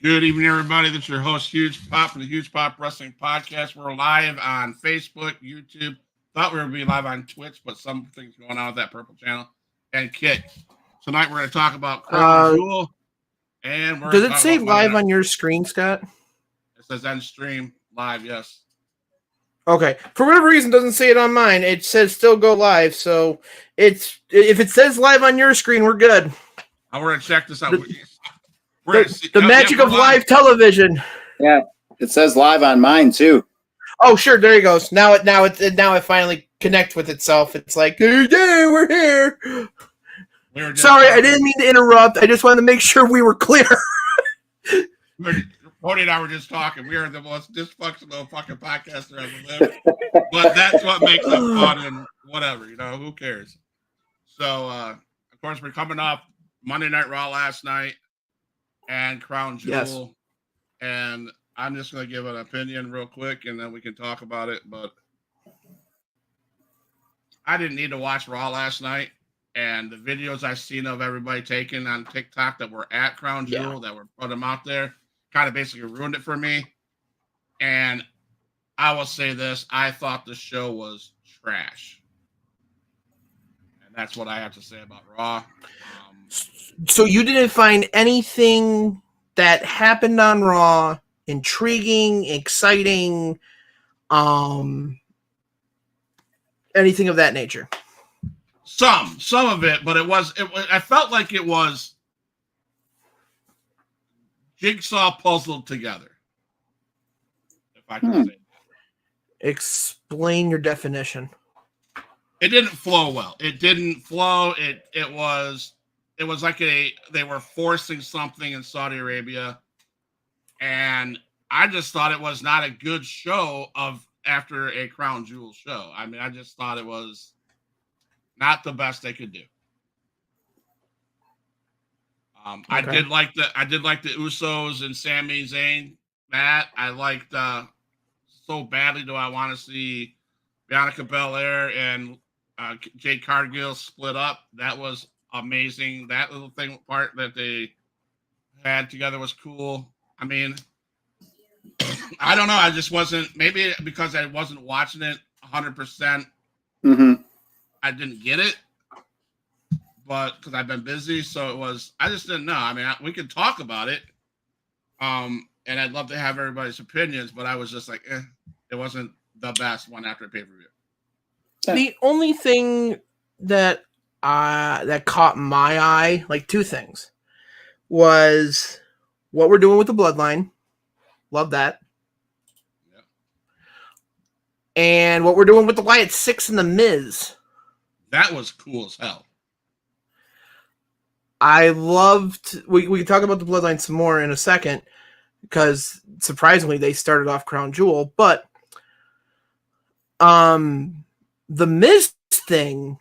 Good evening, everybody. This is your host, Huge Pop, from the Huge Pop Wrestling Podcast. We're live on Facebook, YouTube. Thought we were going to be live on Twitch, but something's going on with that purple channel. And Kick. Tonight we're going to talk about Crown Jewel. And we're does it say live on your screen, Scott? It says end stream live, yes. Okay. For whatever reason, it doesn't say it on mine. It says still go live. So if it says live on your screen, we're good. We're going to check this out. The magic of live television. Yeah, it says live on mine too. Oh, sure, there he goes. Now it finally connects with itself. It's like, hey, yeah, we're here. Sorry, I didn't mean to interrupt. I just wanted to make sure we were clear. Cody and I were just talking. We are the most dysfunctional fucking podcaster ever lived. But that's what makes it fun and whatever, who cares? So, of course, we're coming off Monday Night Raw last night and Crown Jewel. Yes. And I'm just going to give an opinion real quick, and then we can talk about it. But I didn't need to watch Raw last night. And the videos I've seen of everybody taking on TikTok that were at Crown Jewel, that were put them out there, kind of basically ruined it for me. And I will say this, I thought the show was trash. And that's what I have to say about Raw. So you didn't find anything that happened on Raw intriguing, exciting, anything of that nature? Some of it, but I felt like it was jigsaw puzzled together. If I can say that. Explain your definition. It didn't flow well. It didn't flow. It was like they were forcing something in Saudi Arabia, and I just thought it was not a good show after a Crown Jewel show. I mean, I just thought it was not the best they could do. Okay. I did like the Usos and Sami Zayn. That I liked so badly. Do I want to see Bianca Belair and Jade Cargill split up? That was amazing. That little part that they had together was cool. I mean, I don't know. I just wasn't, maybe because I wasn't watching it 100%. I didn't get it, but because I've been busy, so I just didn't know. I mean, we could talk about it, and I'd love to have everybody's opinions, but I was just like, it wasn't the best one after a pay-per-view. The only thing that caught my eye, like two things, was what we're doing with the Bloodline. Love that. Yeah. And what we're doing with the Wyatt Six and the Miz. That was cool as hell. I loved. We can talk about the Bloodline some more in a second, because surprisingly they started off Crown Jewel, but the Miz thing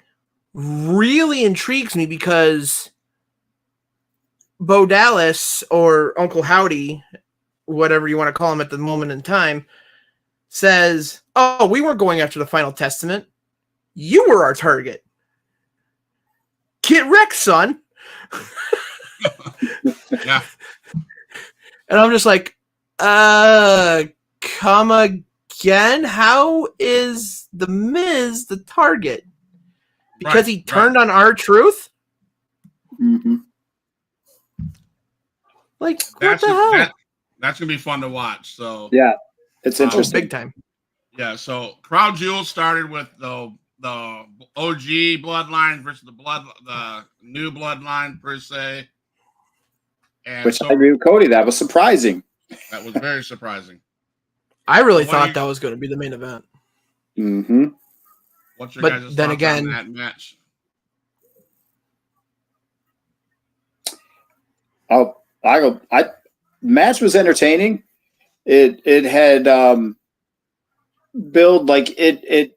really intrigues me because Bo Dallas, or Uncle Howdy, whatever you want to call him at the moment in time, says, "Oh, we weren't going after the Final Testament. You were our target. Get wrecked, son." Yeah. And I'm just like, come again? How is the Miz the target? Because he turned on R-Truth? Mm-hmm. Like, what the hell? That's going to be fun to watch. So yeah, it's interesting. Big time. Yeah, so Crown Jewel started with the OG bloodline versus the new bloodline per se. And which I agree with Cody. That was surprising. That was very surprising. I really thought that was going to be the main event. Mm-hmm. What's your guys' thoughts on that match? Match was entertaining. It had build like it.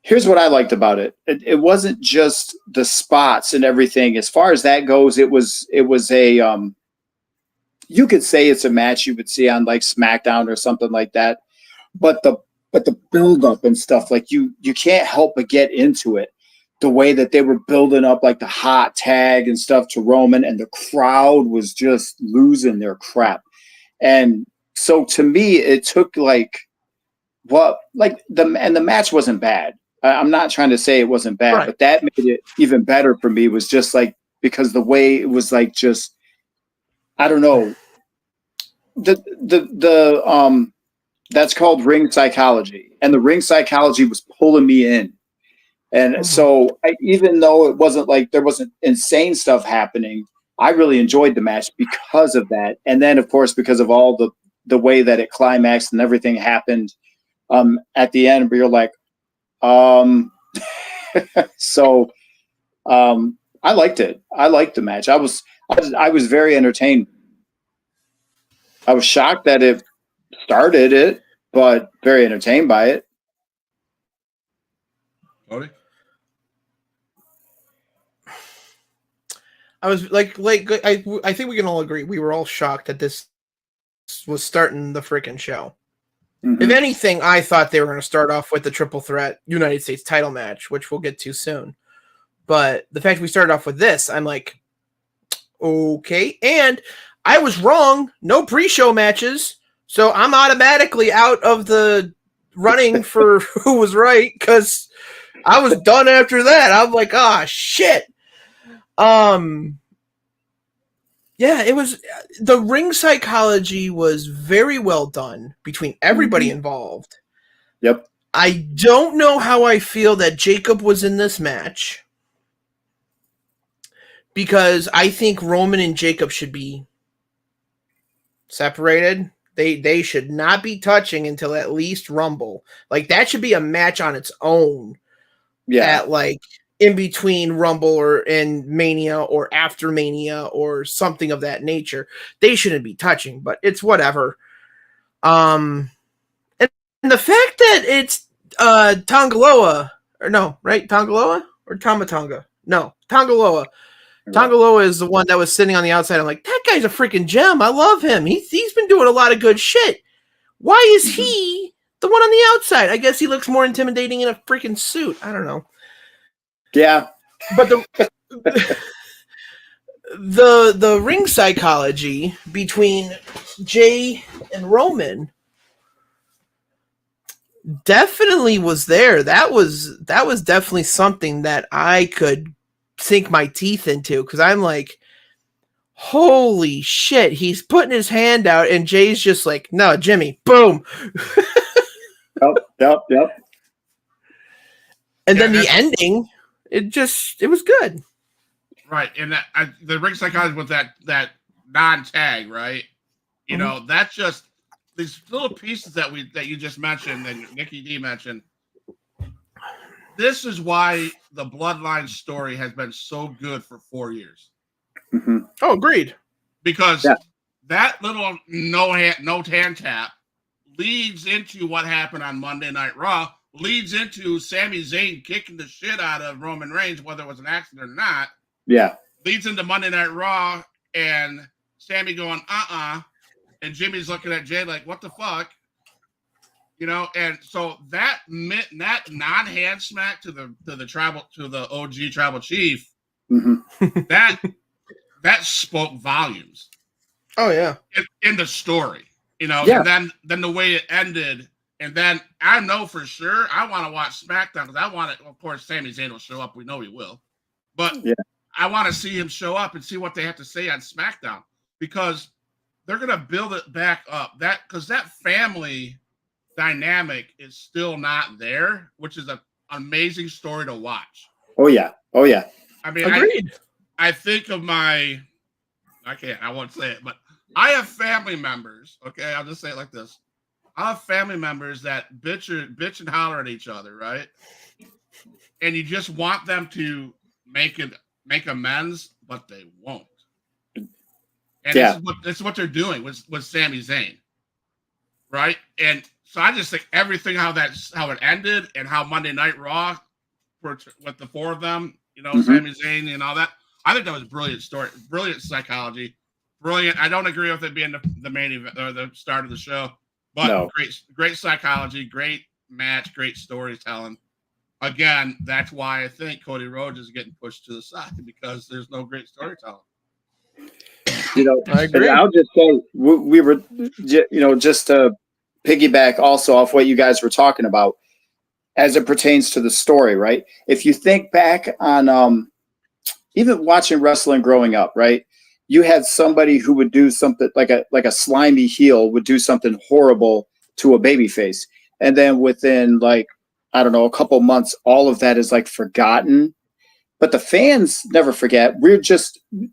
Here's what I liked about it. It wasn't just the spots and everything. As far as that goes, it was a you could say it's a match you would see on like SmackDown or something like that. But the build up and stuff, like you can't help but get into it. the way that they were building up like the hot tag and stuff to Roman, and the crowd was just losing their crap. And so to me, it took the match wasn't bad. I'm not trying to say it wasn't bad, but that made it even better for me was just like, because the way it was like, just, I don't know, that's called ring psychology, and the ring psychology was pulling me in. And so even though it wasn't like there wasn't insane stuff happening, I really enjoyed the match because of that. And then, of course, because of all the way that it climaxed and everything happened at the end, where you're like, so I liked it. I liked the match. I was very entertained. I was shocked that it started it, but very entertained by it. Cody? I was like I think we can all agree we were all shocked that this was starting the freaking show. Mm-hmm. If anything, I thought they were going to start off with the triple threat United States title match, which we'll get to soon. But the fact we started off with this, I'm like, okay. And I was wrong. No pre-show matches. So I'm automatically out of the running for who was right, because I was done after that. I'm like, ah, shit. Yeah, it was, the ring psychology was very well done between everybody involved. Yep. I don't know how I feel that Jacob was in this match, because I think Roman and Jacob should be separated. They should not be touching until at least Rumble. Like, that should be a match on its own. Yeah. At like in between Rumble or in Mania or after Mania or something of that nature. They shouldn't be touching, but it's whatever. And the fact that it's Tongaloa, or no, right? Tongaloa or Tamatonga? No, Tongaloa. Tongaloa is the one that was sitting on the outside. I'm like, that guy's a freaking gem. I love him. He's been doing a lot of good shit. Why is he the one on the outside? I guess he looks more intimidating in a freaking suit. I don't know. Yeah. But the ring psychology between Jay and Roman definitely was there. That was definitely something that I could sink my teeth into, because I'm like, holy shit, he's putting his hand out and Jay's just like, no, Jimmy, boom. Yep. And then the ending, it was good. Right. And the ring psychology with that non-tag, right? You know, that's just these little pieces that you just mentioned and Nikki D mentioned. This is why the Bloodline story has been so good for 4 years. Mm-hmm. Oh, agreed. Because that little no hand tap leads into what happened on Monday Night Raw, leads into Sami Zayn kicking the shit out of Roman Reigns, whether it was an accident or not. Yeah. Leads into Monday Night Raw and Sami going, and Jimmy's looking at Jay like, what the fuck? You know, and so that non-hand smack to the OG tribal chief, that spoke volumes. Oh yeah, in the story, you know. Yeah. And then the way it ended, and then I know for sure I want to watch SmackDown, because I want it. Of course, Sami Zayn will show up. We know he will, but I want to see him show up and see what they have to say on SmackDown, because they're gonna build it back up. Because that family dynamic is still not there, which is an amazing story to watch. Oh yeah. I mean, agreed. I think of I won't say it, but I have family members. Okay, I'll just say it like this: I have family members that bitch and holler at each other, right? And you just want them to make amends, but they won't. And this is what they're doing with Sami Zayn, right? And so I just think everything how it ended and how Monday Night Raw with the four of them, you know, Sami Zayn and all that. I think that was brilliant story, brilliant psychology, brilliant. I don't agree with it being the main event or the start of the show, but great psychology, great match, great storytelling. again, that's why I think Cody Rhodes is getting pushed to the side because there's no great storytelling. You know, I agree. I'll just say we were, you know, just to piggyback also off what you guys were talking about as it pertains to the story, right? If you think back on even watching wrestling growing up, right? You had somebody who would do something like a slimy heel would do something horrible to a babyface, and then within like I don't know a couple months, all of that is like forgotten. But the fans never forget.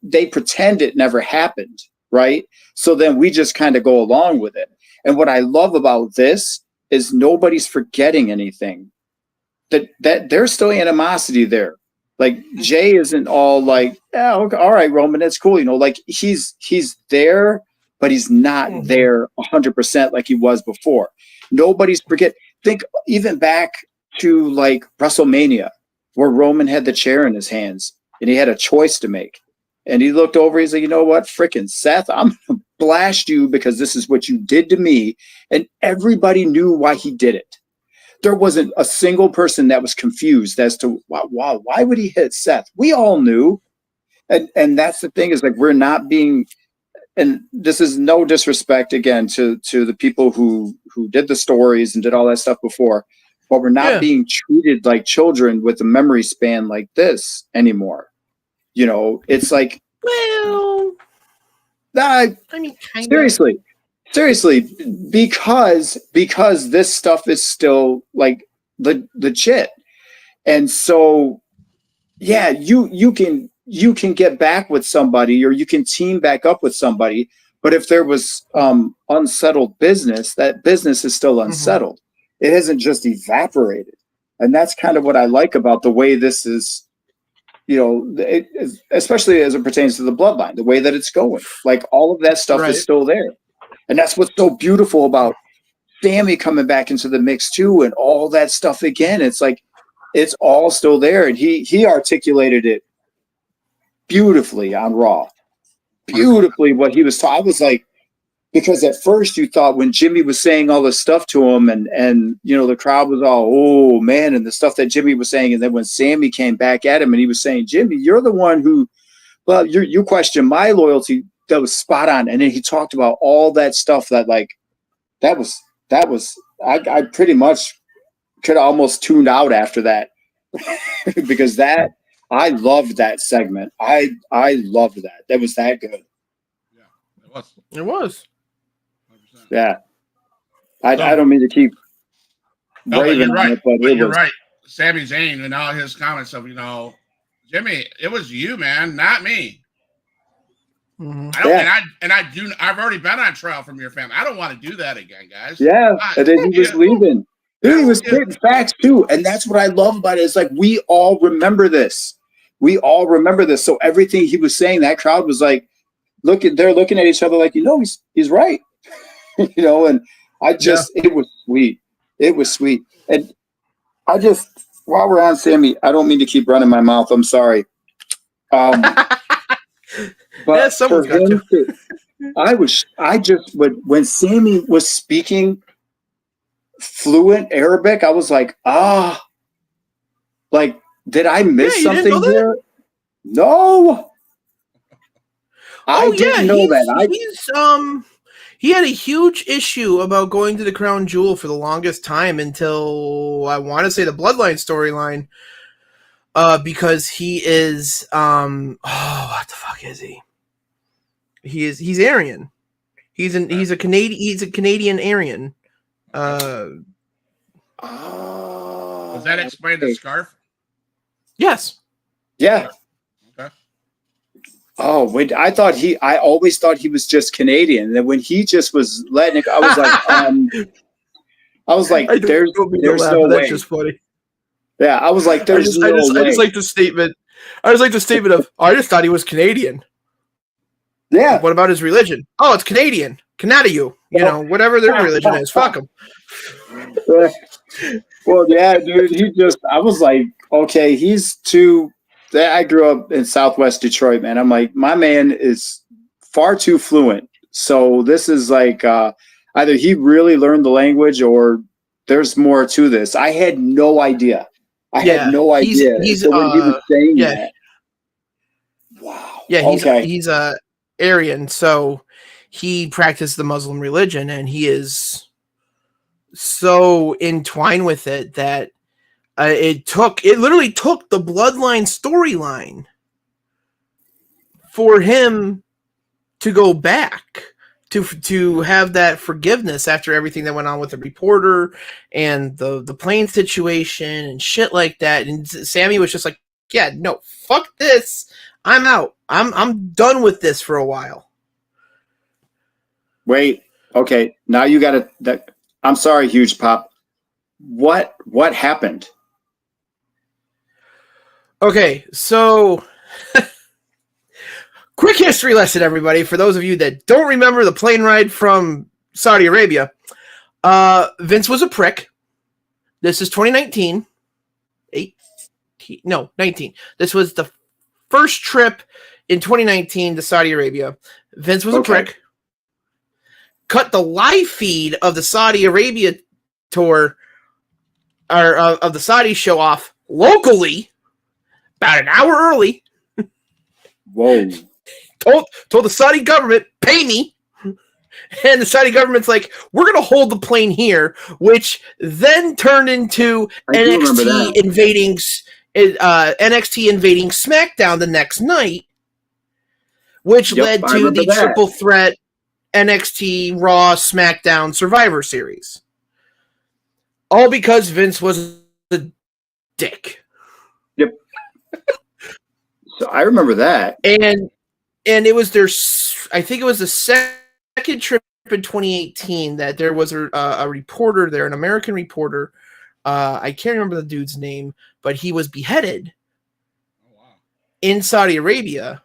They pretend it never happened, right? So then we just kind of go along with it. And what I love about this is nobody's forgetting anything. That there's still animosity there. Like Jay isn't all like, yeah, okay, all right, Roman, that's cool. You know, like he's there, but he's not there 100% like he was before. Nobody's forget. Think even back to like WrestleMania, where Roman had the chair in his hands and he had a choice to make. And he looked over, he's like, you know what, frickin' Seth, I'm going to blast you because this is what you did to me. And everybody knew why he did it. There wasn't a single person that was confused as to why would he hit Seth? We all knew. And that's the thing is like, we're not being, and this is no disrespect again to the people who did the stories and did all that stuff before, but we're not being treated like children with a memory span like this anymore. You know, it's like, Well, I mean, kind seriously, because this stuff is still like legit. And so, yeah, you can get back with somebody or you can team back up with somebody. But if there was unsettled business, that business is still unsettled. It hasn't just evaporated. And that's kind of what I like about the way this is, you know, especially as it pertains to the bloodline, the way that it's going. Like all of that stuff is still there. And that's what's so beautiful about Sammy coming back into the mix too and all that stuff again. It's like, it's all still there. And he articulated it beautifully on Raw. Beautifully what he was talking. I was like, because at first you thought when Jimmy was saying all this stuff to him and you know the crowd was all, oh man, and the stuff that Jimmy was saying, and then when Sammy came back at him and he was saying, Jimmy, you're the one who, well, you question my loyalty, that was spot on. And then he talked about all that stuff that like that was I pretty much could have almost tuned out after that because that I loved that segment. I loved that. That was that good. Yeah, It was. 100%. Yeah. I don't mean to keep raving on it, but you're right. Sami Zayn and all his comments of, you know, Jimmy, it was you, man, not me. I've already been on trial from your family. I don't want to do that again, guys. Yeah. And then he was leaving. Dude, he was spitting facts too. And that's what I love about it. It's like we all remember this. We all remember this. So everything he was saying, that crowd was like, they're looking at each other like, you know, he's right. You know, and it was sweet. It was sweet. And I just, while we're on Sammy, I don't mean to keep running my mouth. I'm sorry. But for him when Sammy was speaking fluent Arabic, I was like, like, did I miss something here? No. I didn't know that. He had a huge issue about going to the Crown Jewel for the longest time until I want to say the Bloodline storyline. Because he is what the fuck is he? He's Aryan. He's a Canadian Aryan. Does that explain the scarf? Yes. Yeah. Okay. Oh, wait, I always thought he was just Canadian. And then when he just was letting it go, I was like, there's no way. That's just funny. Yeah, I was like, I just like the statement. I just like the statement of, I just thought he was Canadian. Yeah. What about his religion? Oh, it's Canadian. Canada, you know, whatever their religion is. Fuck them. Well, yeah, dude, I was like, okay, he's too. I grew up in Southwest Detroit, man. I'm like, my man is far too fluent. So this is like either he really learned the language or there's more to this. I had no idea. I had no idea. So when he was saying that, wow. Yeah, he's a Aryan, so he practiced the Muslim religion, and he is so entwined with it that it literally took the bloodline storyline for him to go back to have that forgiveness after everything that went on with the reporter and the plane situation and shit like that. And Sammy was just like, yeah, no, fuck this. I'm out. I'm done with this for a while. Wait, okay. Now you got to. I'm sorry, Huge Pop. What happened? Okay, so quick history lesson, everybody. For those of you that don't remember the plane ride from Saudi Arabia, Vince was a prick. This is 2019. 19. This was the first trip in 2019 to Saudi Arabia. Vince was a prick. Cut the live feed of the Saudi Arabia tour, or of the Saudi show off locally about an hour early. Whoa. Told the Saudi government, pay me. And the Saudi government's like, we're going to hold the plane here, which then turned into NXT invading SmackDown the next night, which led to the triple threat NXT, Raw, SmackDown, Survivor Series. All because Vince was a dick. Yep. So I remember that. And it was I think it was the second trip in 2018 that there was a reporter there, an American reporter. I can't remember the dude's name, but he was beheaded in Saudi Arabia.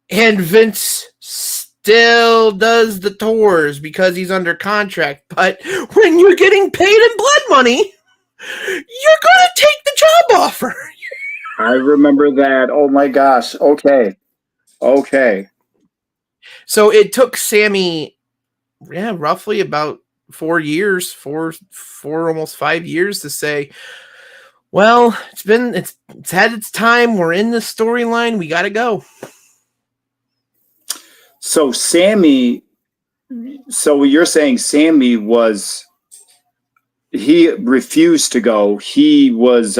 And Vince still does the tours because he's under contract. But when you're getting paid in blood money, you're going to take the job offer. I remember that. Oh my gosh. Okay. So it took Sammy, roughly about 4 years, four almost 5 years to say, well, it's had its time. We're in the storyline. We got to go. So you're saying Sammy he refused to go. He was,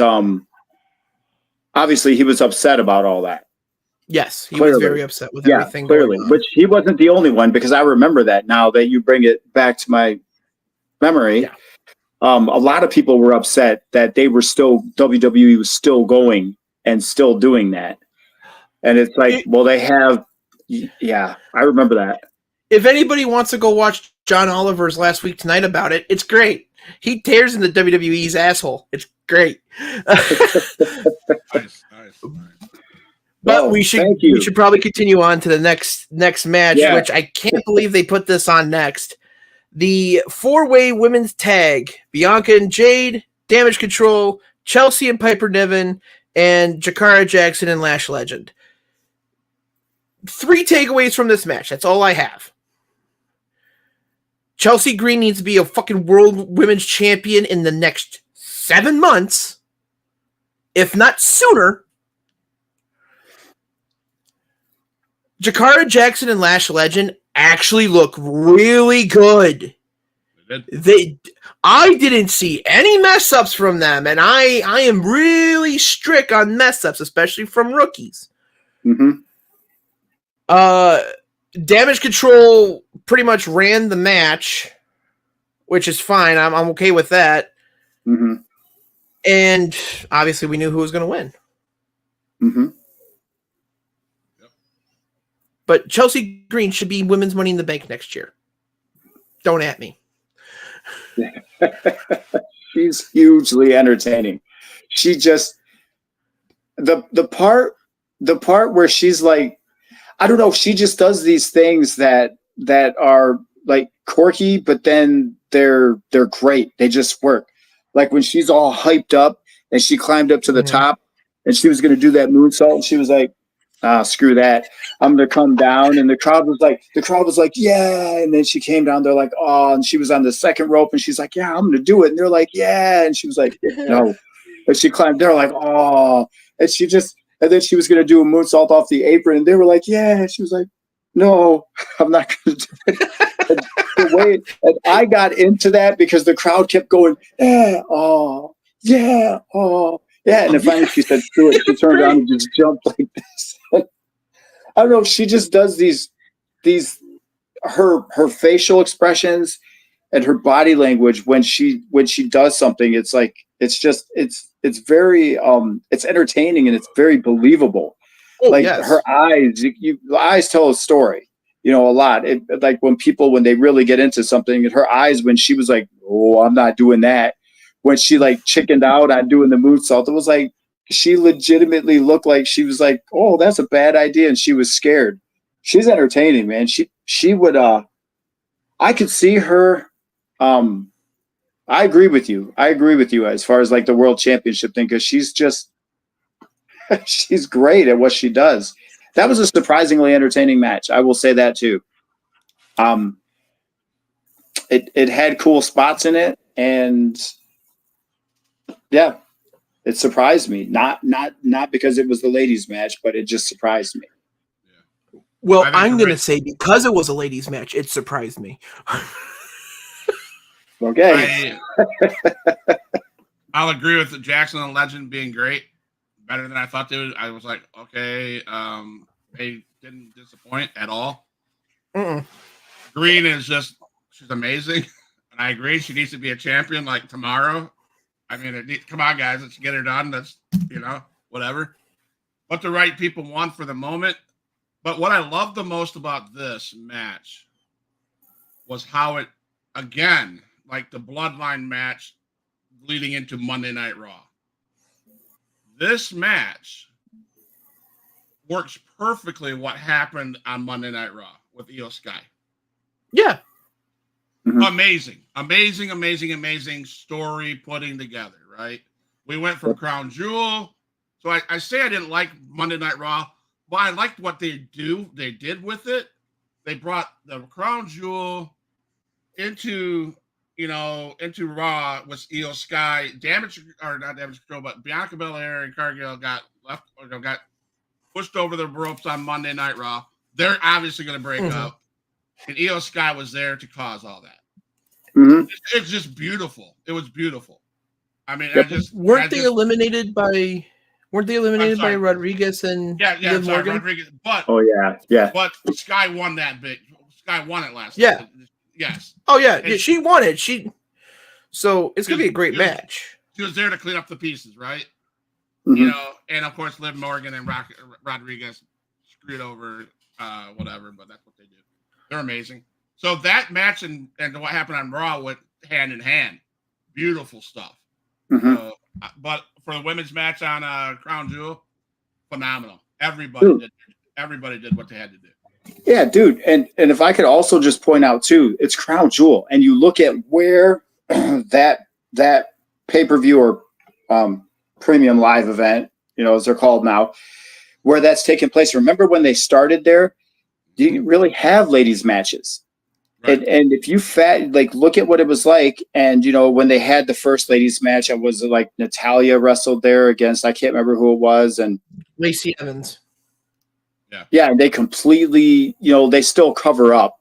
obviously he was upset about all that. Yes, he was very upset with everything. Clearly, which he wasn't the only one, because I remember that now that you bring it back to my memory. Yeah. A lot of people were upset that WWE was still going and still doing that. And it's like, I remember that. If anybody wants to go watch John Oliver's Last Week Tonight about it, it's great. He tears into WWE's asshole. It's great. Nice. But we should probably continue on to the next match, which I can't believe they put this on next. The 4-way women's tag: Bianca and Jade, Damage Control, Chelsea and Piper Niven, and Jakara Jackson and Lash Legend. 3 takeaways from this match. That's all I have. Chelsea Green needs to be a fucking world women's champion in the next 7 months, if not sooner. Jakara Jackson and Lash Legend actually look really good. I didn't see any mess ups from them, and I am really strict on mess ups, especially from rookies. Mm-hmm. Damage Control pretty much ran the match, which is fine. I'm okay with that. Mm-hmm. And obviously, we knew who was going to win. Mm-hmm. But Chelsea Green should be Women's Money in the Bank next year. Don't at me. She's hugely entertaining. She just the part where she's like, I don't know, she just does these things that are like quirky, but then they're great. They just work. Like when she's all hyped up and she climbed up to the top and she was going to do that moonsault, and she was like, screw that, I'm going to come down. And the crowd was like, yeah. And then she came down, they're like, oh, and she was on the second rope and she's like, yeah, I'm going to do it. And they're like, yeah. And she was like, no, And she climbed. They're like, oh, and then she was going to do a moonsault off the apron. And they were like, yeah. She was like, no, I'm not going to do it. And I got into that because the crowd kept going, yeah, oh, yeah, oh, yeah. And then finally she said, screw it. She turned around and just jumped like this. I don't know. She just does these her facial expressions and her body language when she does something. It's like it's very it's entertaining and it's very believable. Oh, like yes. Her eyes, the eyes tell a story, a lot. Like when they really get into something, and her eyes when she was like, oh, I'm not doing that. When she like chickened out on doing the moonsault, it was like she legitimately looked like she was like, oh, that's a bad idea, and she was scared. She's entertaining, man. She would I could see her. I agree with you as far as like the world championship thing, because she's just she's great at what she does. That was a surprisingly entertaining match. I will say that too. It had cool spots in it, and yeah, it surprised me. Not because it was the ladies' match, but it just surprised me. Well, I'm going to say because it was a ladies' match, it surprised me. Okay. I'll agree with Jackson and Legend being great. Better than I thought they would. I was like, okay, they didn't disappoint at all. Green is she's amazing. And I agree. She needs to be a champion like tomorrow. I mean, come on, guys, let's get her done. That's, whatever. What the right people want for the moment. But what I love the most about this match was how it, again, like the Bloodline match leading into Monday Night Raw. This match works perfectly what happened on Monday Night Raw with Io Sky. Yeah. Mm-hmm. Amazing story putting together, right? We went from Crown Jewel. So I say I didn't like Monday Night Raw, but I liked what they did with it. They brought the Crown Jewel into Raw with Io Sky, not damage control, but Bianca Belair and Cargill got pushed over the ropes on Monday Night Raw. They're obviously going to break up, and Io Sky was there to cause all that. Mm-hmm. It's just beautiful. It was beautiful. I mean, weren't they eliminated by Rodriguez and Liv Morgan? Rodriguez, but but Sky won that bit. Sky won it last night. Yes. Oh yeah, she won it. So it's gonna be a great match. She was there to clean up the pieces, right? Mm-hmm. And of course, Liv Morgan and Rodriguez screwed over whatever, but that's what they do. They're amazing. So that match and what happened on Raw went hand in hand. Beautiful stuff. Mm-hmm. But for the women's match on Crown Jewel, phenomenal. Everybody did what they had to do. Yeah, dude. And if I could also just point out too, it's Crown Jewel, and you look at where that pay-per-view or premium live event, as they're called now, where that's taking place. Remember when they started there, you didn't really have ladies matches. Right. And if you look at what it was like, and when they had the first ladies match, it was like Natalya wrestled there against, I can't remember who it was, and Lacey Evans. Yeah, and they completely, they still cover up,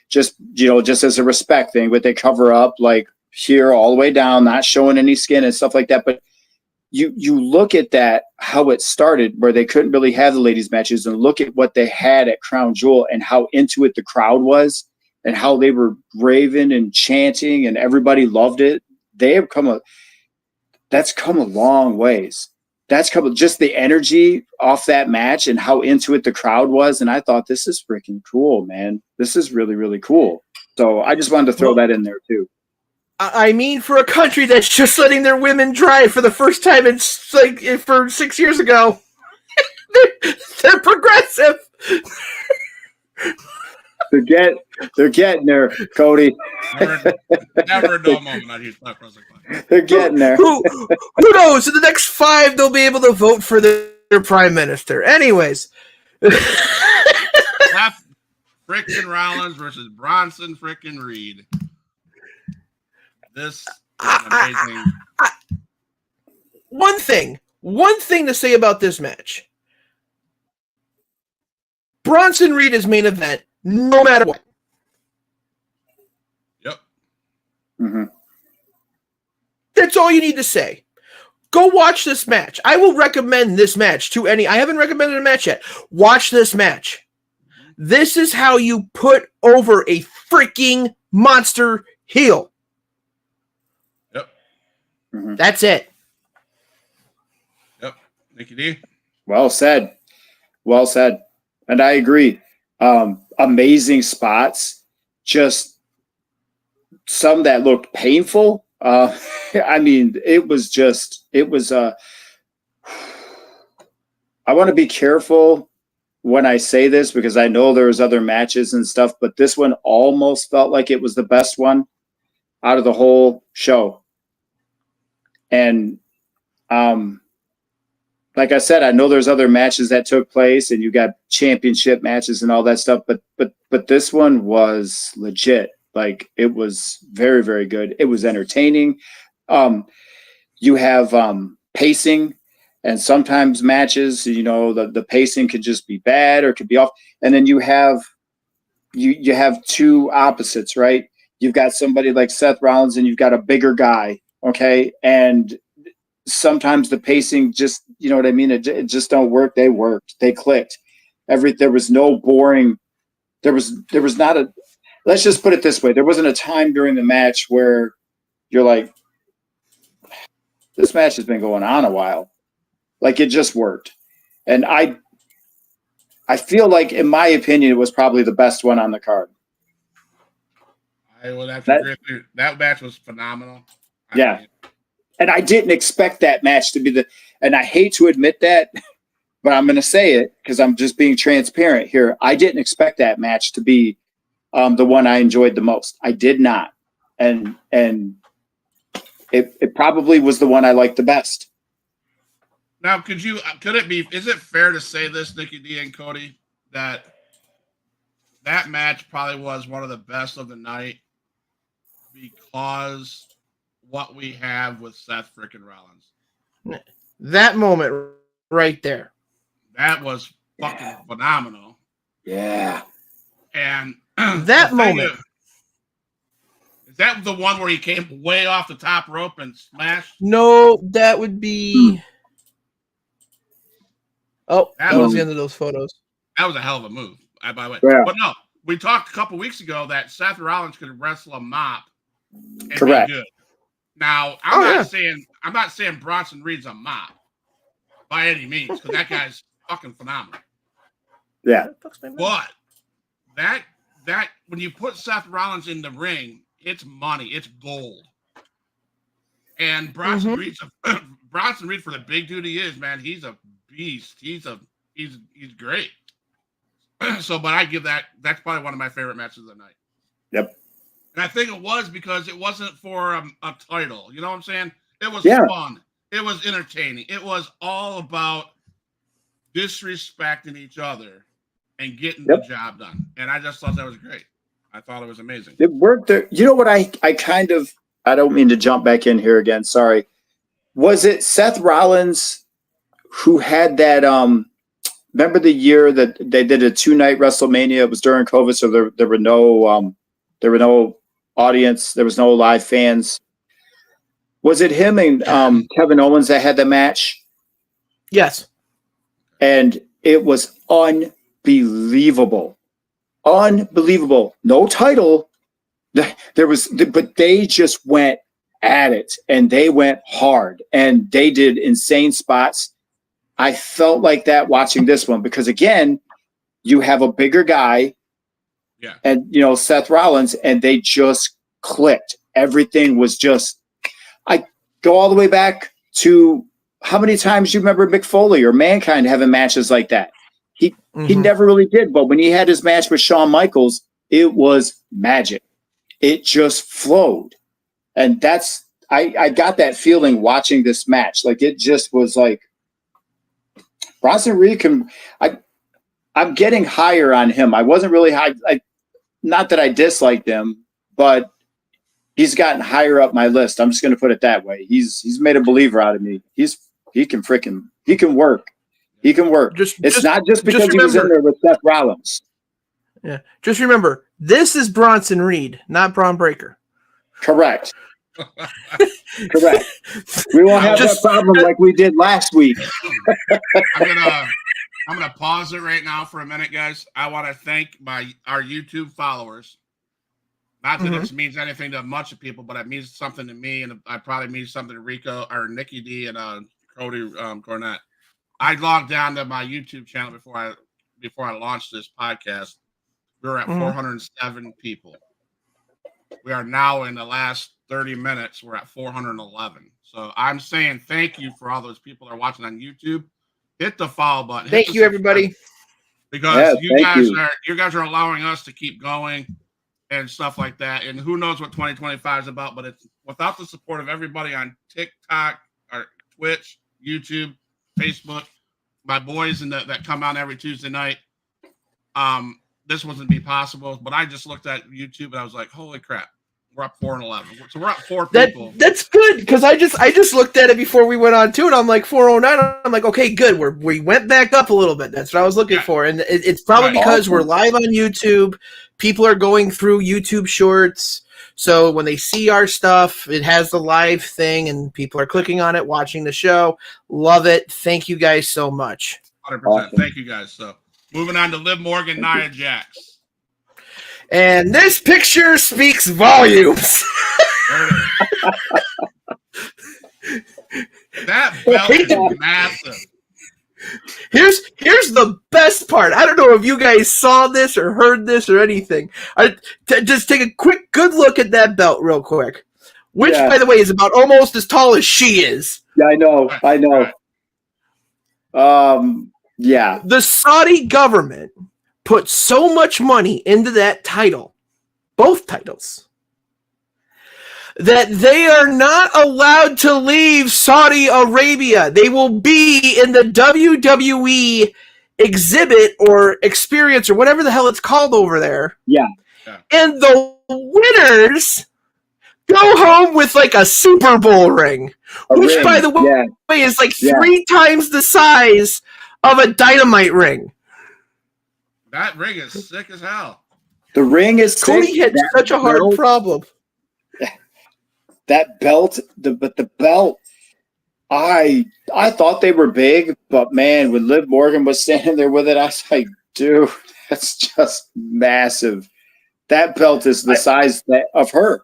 just as a respect thing, but they cover up like here all the way down, not showing any skin and stuff like that. But you look at that, how it started, where they couldn't really have the ladies matches, and look at what they had at Crown Jewel and how into it the crowd was, and how they were raving and chanting, and everybody loved it. That's come a long ways. That's just the energy off that match and how into it the crowd was. And I thought, this is freaking cool, man. This is really, really cool. So I just wanted to throw that in there too. I mean, for a country that's just letting their women drive for the first time for 6 years ago, they're progressive. They're getting there, Cody. Never a dull moment on Houston Wrestling Club. They're getting there. Who knows? In the next 5, they'll be able to vote for their prime minister. Anyways. Frickin' Rollins versus Bronson frickin' Reed. This is amazing. one thing to say about this match. Bronson Reed is main event, no matter what. Yep. Mm-hmm. That's all you need to say. Go watch this match. I will recommend this match to any. I haven't recommended a match yet. Watch this match. This is how you put over a freaking monster heel. Yep. Mm-hmm. That's it. Yep. Nikki D. Well said. Well said. And I agree. Amazing spots. Just some that looked painful. I mean, I want to be careful when I say this because I know there's other matches and stuff, but this one almost felt like it was the best one out of the whole show. And, like I said, I know there's other matches that took place and you got championship matches and all that stuff, but this one was legit. Like, it was very, very good. It was entertaining. You have pacing, and sometimes matches, the pacing could just be bad or could be off. And then you have two opposites, right? You've got somebody like Seth Rollins and you've got a bigger guy, okay? And sometimes the pacing just, you know what I mean? It just don't work. They worked. They clicked. There was no boring. There was not a. Let's just put it this way. There wasn't a time during the match where you're like, this match has been going on a while. Like, it just worked. And I feel like, in my opinion, it was probably the best one on the card. I would have to agree with you. That match was phenomenal. Yeah. And I didn't expect that match to be and I hate to admit that, but I'm going to say it because I'm just being transparent here. I didn't expect that match to be the one I enjoyed the most. I did not. And it probably was the one I liked the best. Now, is it fair to say this, Nikki D and Cody, that match probably was one of the best of the night because what we have with Seth freaking Rollins? That moment right there. That was fucking phenomenal. Yeah. And that moment. Is that the one where he came way off the top rope and smashed? No, that would be. Oh, that was the end of those photos. That was a hell of a move, by the way. Yeah. But no, we talked a couple weeks ago that Seth Rollins could wrestle a mop and correct. be good. Now, I'm not saying Bronson Reed's a mop by any means, because that guy's fucking phenomenal. Yeah. But that when you put Seth Rollins in the ring, it's money, it's gold. And Bronson Reed for the big dude he is, man, he's a beast. He's great. So, but I give that's probably one of my favorite matches of the night. Yep. And I think it was because it wasn't for a title. You know what I'm saying? It was fun. It was entertaining. It was all about disrespecting each other and getting the job done. And I just thought that was great. I thought it was amazing. It worked there. You know what I don't mean to jump back in here again. Sorry. Was it Seth Rollins who had that remember the year that they did a 2-night WrestleMania? It was during COVID, so there were no audience, there was no live fans. Was it him and Kevin Owens that had the match? Yes. And it was unbelievable. Unbelievable. No title. But they just went at it, and they went hard, and they did insane spots. I felt like that watching this one because, again, you have a bigger guy, and Seth Rollins, and they just clicked. Everything was just. I go all the way back to how many times you remember Mick Foley or Mankind having matches like that. He never really did, but when he had his match with Shawn Michaels, it was magic. It just flowed. And I got that feeling watching this match. Like, it just was like, Bronson Reed I'm getting higher on him. I wasn't really high. Not that I disliked him, but he's gotten higher up my list. I'm just going to put it that way. He's made a believer out of me. He can work. He can work. It's not just because he was in there with Seth Rollins. Yeah. Just remember, this is Bronson Reed, not Braun Breaker. Correct. Correct. We won't have that problem like we did last week. I'm gonna pause it right now for a minute, guys. I want to thank our YouTube followers. Not that this means anything to much of people, but it means something to me, and I probably means something to Rico or Nikki D and Cody Cornett. I logged down to my YouTube channel before I launched this podcast. We were at 407 people. We are now in the last 30 minutes. We're at 411. So I'm saying thank you for all those people that are watching on YouTube. Hit the follow button. Thank you, everybody. Because you guys are allowing us to keep going and stuff like that. And who knows what 2025 is about, but it's without the support of everybody on TikTok, or Twitch, YouTube, Facebook, my boys that come out every Tuesday night. This wouldn't be possible. But I just looked at YouTube and I was like, holy crap. We're up 411. So we're up 4 people. That's good because I just looked at it before we went on too, and I'm like 409. I'm like, okay, good. We went back up a little bit. That's what I was looking for, and it's probably because we're live on YouTube. People are going through YouTube Shorts, so when they see our stuff, it has the live thing, and people are clicking on it, watching the show. Love it. Thank you guys so much. 100%. Awesome. Thank you guys. So moving on to Liv Morgan, Nia Jax. And this picture speaks volumes. That belt is massive. Here's the best part. I don't know if you guys saw this or heard this or anything. Just take a quick, good look at that belt real quick. Which, by the way, is about almost as tall as she is. Yeah, I know. Yeah. The Saudi government put so much money into that title, both titles, that they are not allowed to leave Saudi Arabia. They will be in the WWE exhibit or experience or whatever the hell it's called over there. Yeah. And the winners go home with like a Super Bowl ring, which, by the way, is like 3 times the size of a Dynamite ring. That ring is sick as hell. The ring is Cody sick. had such a hard problem. That belt, but the belt, I thought they were big, but man, when Liv Morgan was standing there with it, I was like, dude, that's just massive. That belt is the size of her.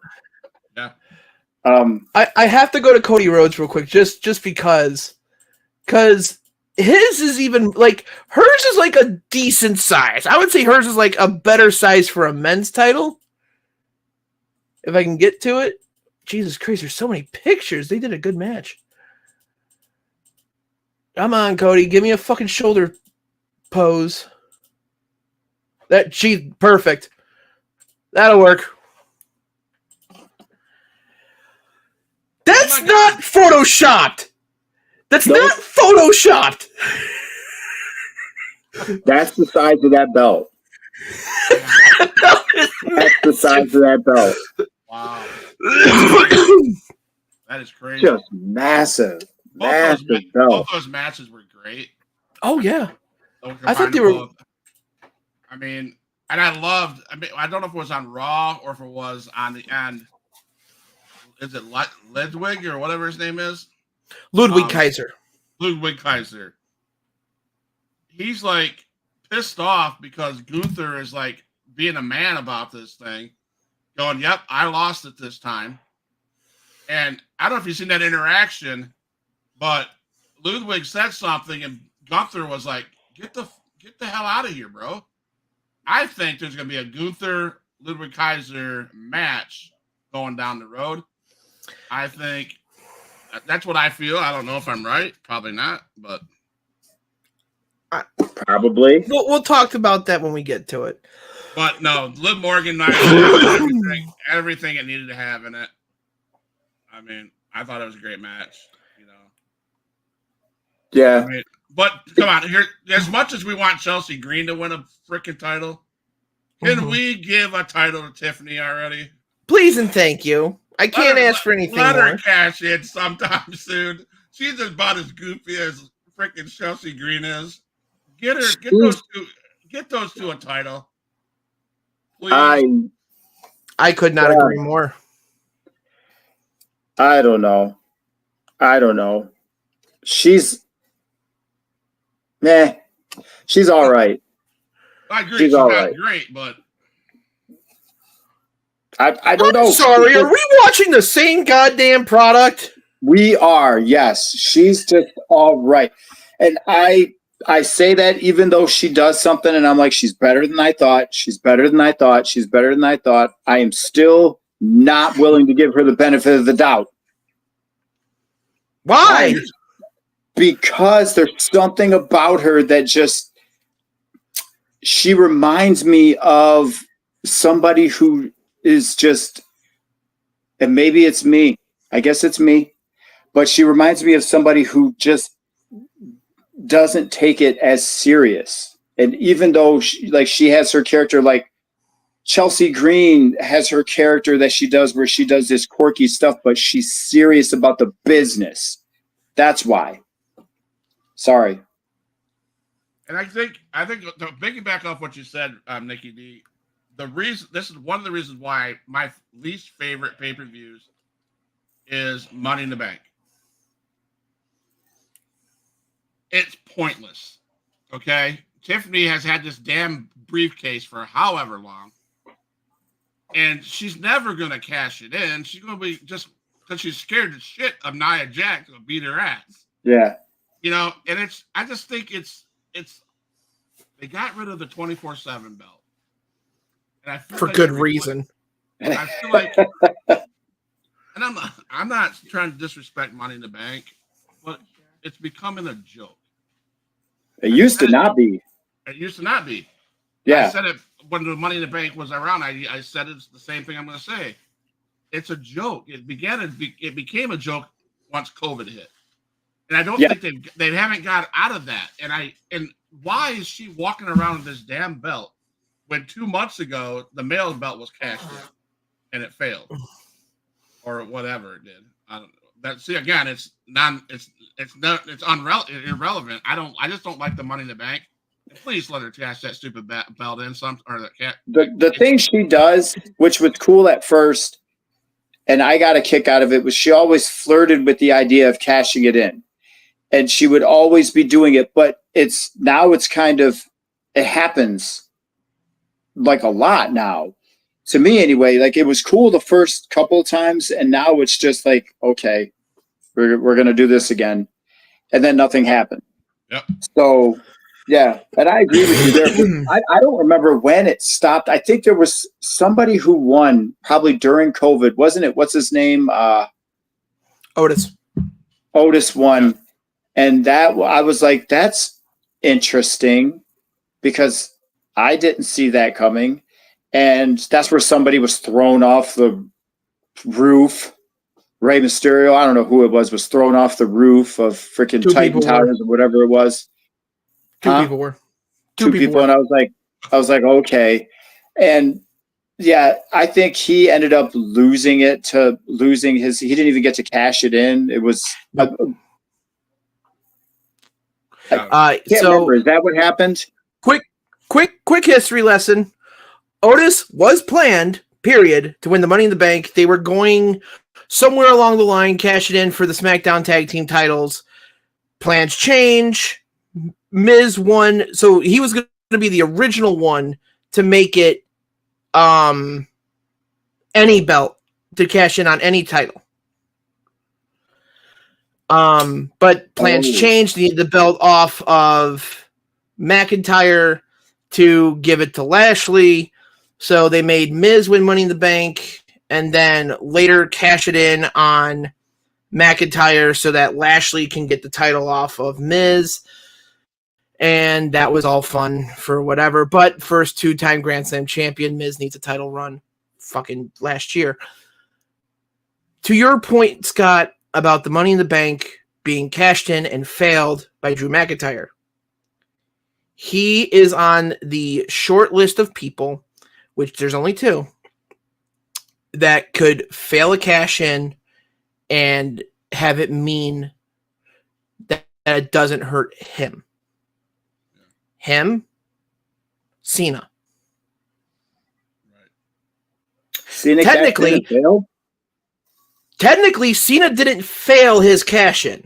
Yeah. I have to go to Cody Rhodes real quick, just because his is even like hers is like a decent size. I would say hers is like a better size for a men's title. If I can get to it. Jesus Christ, there's so many pictures. They did a good match. Come on, Cody. Give me a fucking shoulder pose. Perfect. That'll work. That's not photoshopped. That's not photoshopped. That's the size of that belt. That's the size of that belt. Wow. That is crazy. Just massive. Both those matches were great. Oh, yeah. I thought they were. Both. I mean, and I don't know if it was on Raw or if it was on the end. Is it Ludwig or whatever his name is? Ludwig Kaiser. Ludwig Kaiser. He's like pissed off because Gunther is like being a man about this thing, going, "Yep, I lost it this time." And I don't know if you've seen that interaction, but Ludwig said something, and Gunther was like, "Get the hell out of here, bro." I think there's going to be a Gunther Ludwig Kaiser match going down the road. I think that's what I feel. I don't know if I'm right. Probably not, but probably. We'll talk about that when we get to it. But no, Liv Morgan, everything it needed to have in it. I mean, I thought it was a great match. You know. Yeah. I mean, but come on, here. As much as we want Chelsea Green to win a freaking title, can we give a title to Tiffany already? Please and thank you. I can't ask for anything let more. her cash in sometime soon. She's about as goofy as freaking Chelsea Green is. Get those two a title, please. I could not agree more. I don't know. She's she's all right. I agree. She's all not right. great, but I don't know. Sorry, are we watching the same goddamn product? We are, yes. She's just all right. And I say that even though she does something and I'm like, she's better than I thought. She's better than I thought. She's better than I thought. I am still not willing to give her the benefit of the doubt. Why? Because there's something about her that just, she reminds me of somebody who is just, and maybe it's me. I guess it's me. But she reminds me of somebody who just doesn't take it as serious. And even though she has her character, like Chelsea Green has her character that she does where she does this quirky stuff, but she's serious about the business. That's why. Sorry. And I think to piggyback off what you said, Nikki D, this is one of the reasons why my least favorite pay-per-views is Money in the Bank. It's pointless. Okay? Tiffany has had this damn briefcase for however long. And she's never going to cash it in. She's going to be just because she's scared to shit of Nia Jax to beat her ass. Yeah. You know, and I just think it's they got rid of the 24/7 belt. And I feel for good reason. I feel like, and I'm not trying to disrespect Money in the Bank, but it's becoming a joke. It used to not be. It used to not be. Yeah. I said it when the Money in the Bank was around. I said it's the same thing I'm going to say. It's a joke. It became a joke once COVID hit, and I don't think they haven't got out of that. And why is she walking around with this damn belt when 2 months ago the male belt was cashed in and it failed, or whatever it did? I don't know. Again, it's irrelevant. I just don't like the Money in the Bank. Please let her cash that stupid belt in the thing she does, which was cool at first, and I got a kick out of it, was she always flirted with the idea of cashing it in, and she would always be doing it. But it's kind of, it happens like a lot now. To me anyway, like it was cool the first couple of times, and now it's just like, okay, we're gonna do this again, and then nothing happened. Yep. So yeah, and I agree with you there. I don't remember when it stopped. I think there was somebody who won probably during COVID, wasn't it? What's his name? Otis won, and that I was like, that's interesting because I didn't see that coming. And that's where somebody was thrown off the roof. Rey Mysterio, I don't know who it was thrown off the roof of freaking Titan Towers or whatever it was. Two people were. And I was like, okay. And yeah, I think he ended up losing he didn't even get to cash it in. It was I can't remember. Is that what happened? Quick history lesson. Otis was planned, period, to win the Money in the Bank. They were going somewhere along the line, cash it in for the SmackDown Tag Team titles. Plans change. Miz won, so he was going to be the original one to make it any belt to cash in on any title. But plans changed. He needed the belt off of McIntyre to give it to Lashley. So they made Miz win Money in the Bank and then later cash it in on McIntyre so that Lashley can get the title off of Miz. And that was all fun for whatever. But first two-time Grand Slam champion, Miz needs a title run fucking last year. To your point, Scott, about the Money in the Bank being cashed in and failed by Drew McIntyre. He is on the short list of people, which there's only two, that could fail a cash in and have it mean that it doesn't hurt him. Cena. Cena Technically, Cena didn't fail his cash in.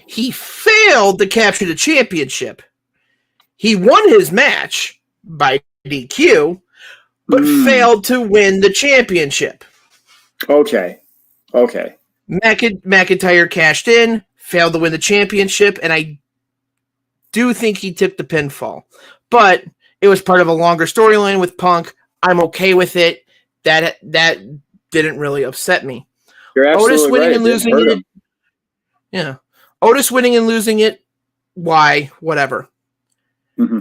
He failed to capture the championship. He won his match by DQ, but failed to win the championship. Okay. McIntyre cashed in, failed to win the championship, and I do think he took the pinfall. But it was part of a longer storyline with Punk. I'm okay with it. That didn't really upset me. You're absolutely Otis winning right. and losing it. Yeah. Otis winning and losing it. Why? Whatever. Mm-hmm.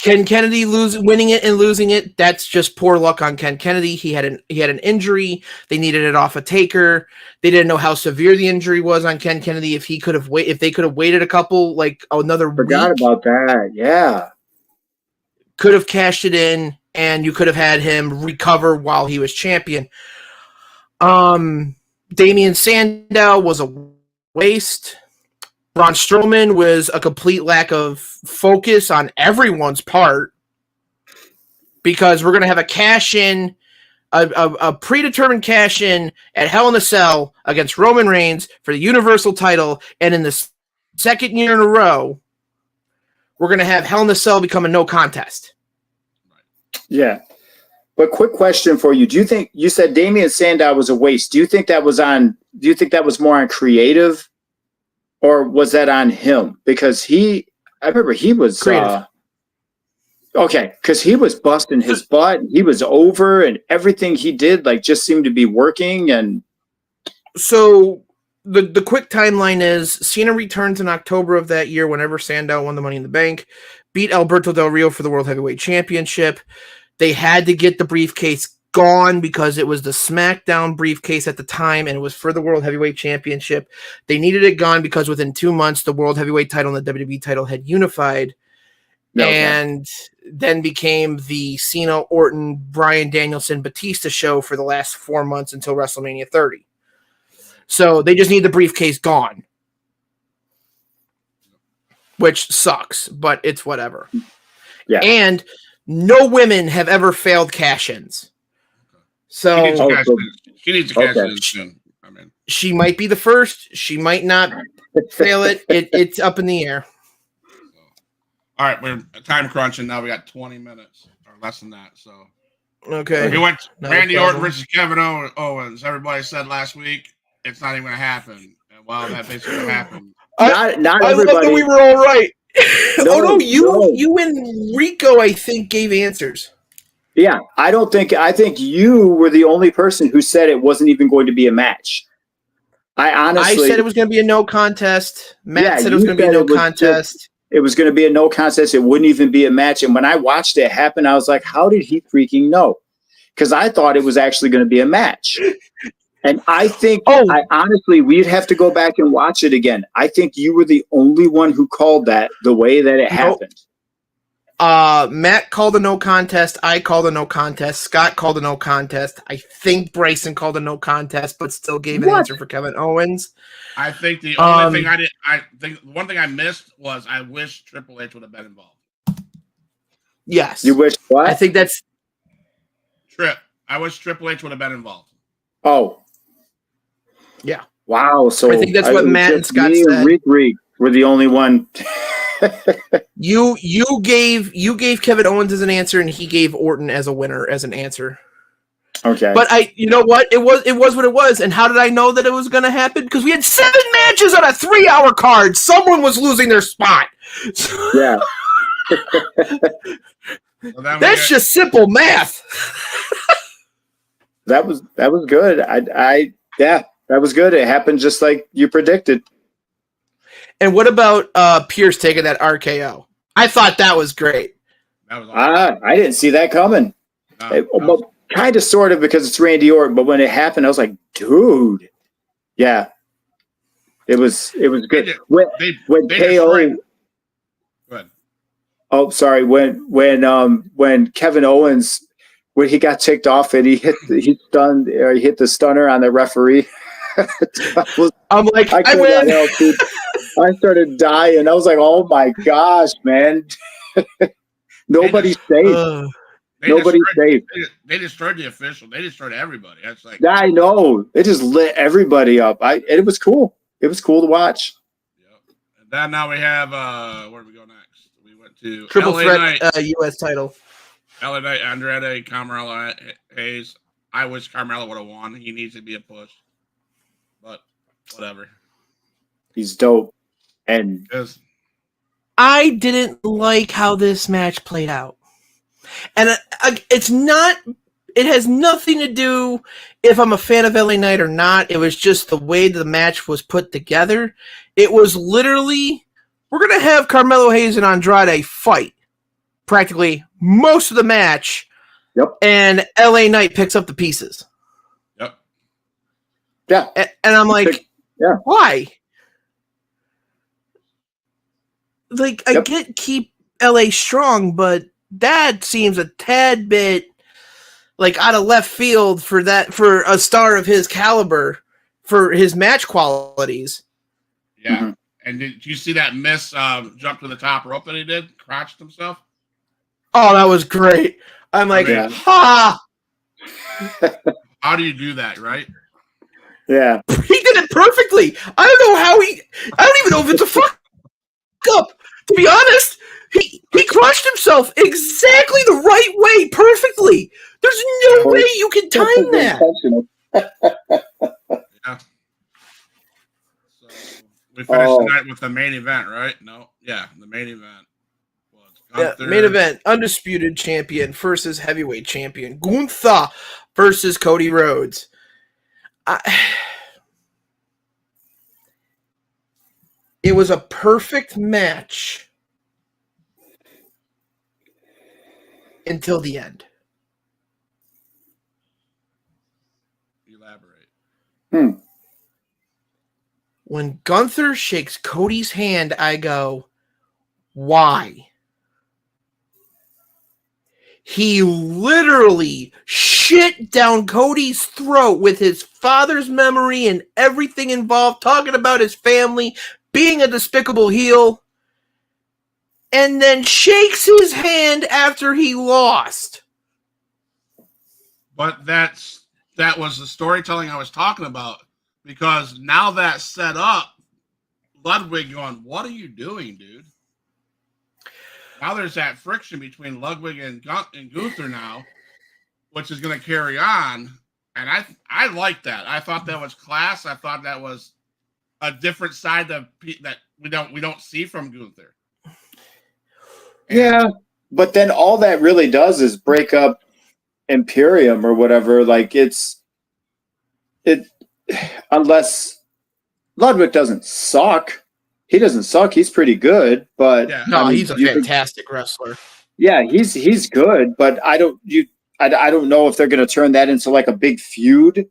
Ken Kennedy winning it and losing it. That's just poor luck on Ken Kennedy. He had an injury. They needed it off a Taker. They didn't know how severe the injury was on Ken Kennedy. If they could have waited a couple, like another Forgot week, about that. Yeah. could have cashed it in, and you could have had him recover while he was champion. Damian Sandow was a waste. Braun Strowman was a complete lack of focus on everyone's part, because we're going to have a cash-in, a predetermined cash-in at Hell in a Cell against Roman Reigns for the Universal title, and in the second year in a row, we're going to have Hell in a Cell become a no contest. Yeah. But quick question for you. Do you think, you said Damian Sandow was a waste. Do you think that was more on creative, or was that on him? Because I remember he was Creative. Okay, because he was busting his butt. He was over, and everything he did just seemed to be working. And so the quick timeline is Cena returns in October of that year, whenever Sandow won the Money in the Bank, beat Alberto Del Rio for the World Heavyweight Championship. They had to get the briefcase gone because it was the SmackDown briefcase at the time, and it was for the World Heavyweight Championship. They needed it gone because within 2 months, the World Heavyweight title and the WWE title had unified. And then became the Cena, Orton, Bryan Danielson, Batista show for the last 4 months until WrestleMania 30. So they just need the briefcase gone, which sucks, but it's whatever. Yeah. And no women have ever failed cash-ins. So she needs to cash in soon. I mean, she might be the first. She might not fail it. It's up in the air. All right, we're time crunching now. We got 20 minutes or less than that. So okay, we went Randy Orton versus Kevin Owens. Everybody said last week it's not even going to happen. And well, that basically happened. Not I everybody. love that we were all right. No, you and Rico, I think, gave answers. Yeah, I think you were the only person who said it wasn't even going to be a match. I said it was going to be a no contest. Matt said it was going to be a no contest. It was going to be a no contest. It wouldn't even be a match. And when I watched it happen, I was like, how did he freaking know? Because I thought it was actually going to be a match. And I think, honestly, we'd have to go back and watch it again. I think you were the only one who called that the way that it happened. Matt called a no contest. I called a no contest. Scott called a no contest. I think Bryson called a no contest, but still gave an answer for Kevin Owens. I think the only thing I think one thing I missed was I wish Triple H would have been involved. Yes. You wish what? I think that's I wish Triple H would have been involved. Oh. Yeah. Wow. So I think that's what Matt and Scott said. Rick were the only one. You gave Kevin Owens as an answer, and he gave Orton as a winner as an answer. Okay. But you know what? It was what it was. And how did I know that it was going to happen? Because we had 7 matches on a 3-hour card. Someone was losing their spot. Yeah. That's just simple math. That was good. That was good. It happened just like you predicted. And what about Pierce taking that RKO? I thought that was great. That was awesome. I didn't see that coming. Kind of, sort of, because it's Randy Orton, but when it happened, I was like, dude. Yeah. It was good. When KO. Go ahead. Oh, sorry. When Kevin Owens when he got ticked off and he hit the stunner on the referee. I'm like, I could win. not help it. I started dying. I was like, oh my gosh, man. Nobody's safe. Nobody's safe. They destroyed the official. They destroyed everybody. That's like, I know. It just lit everybody up. It was cool. It was cool to watch. Yep. And then now we have where do we go next? We went to Triple LA threat Knight, U.S. title. LA Knight, Andrade, Carmelo Hayes. I wish Carmelo would have won. He needs to be a push, but whatever. He's dope, and I didn't like how this match played out, and it's not. It has nothing to do if I'm a fan of LA Knight or not. It was just the way the match was put together. It was literally, we're going to have Carmelo Hayes and Andrade fight practically most of the match. Yep. And LA Knight picks up the pieces. Yep. Yeah. And I'm like, why? Like, I get keep LA strong, but that seems a tad bit like out of left field for a star of his caliber, for his match qualities. Yeah. Mm-hmm. And did you see that miss jump to the top rope that he did? Crotched himself? Oh, that was great. I'm like, ha! How do you do that, right? Yeah. He did it perfectly. I don't know how I don't even know if it's a fuck up. To be honest, he crushed himself exactly the right way, perfectly. There's no way you can time that. Yeah. So we finished tonight with the main event, right? No. Yeah, the main event. Main event, undisputed champion versus heavyweight champion Gunther versus Cody Rhodes. It was a perfect match until the end. Elaborate. When Gunther shakes Cody's hand, I go, why? He literally shit down Cody's throat with his father's memory and everything involved, talking about his family, being a despicable heel, and then shakes his hand after he lost. But that was the storytelling I was talking about, because now that's set up, Ludwig going, what are you doing, dude? Now there's that friction between Ludwig and Gunther now, which is going to carry on. And I like that. I thought that was class. I thought that was a different side that we don't see from Gunther. Yeah, but then all that really does is break up Imperium or whatever. Like unless Ludwig doesn't suck. He doesn't suck. He's pretty good, but he's a fantastic wrestler. Yeah, he's good, but I don't know if they're going to turn that into like a big feud,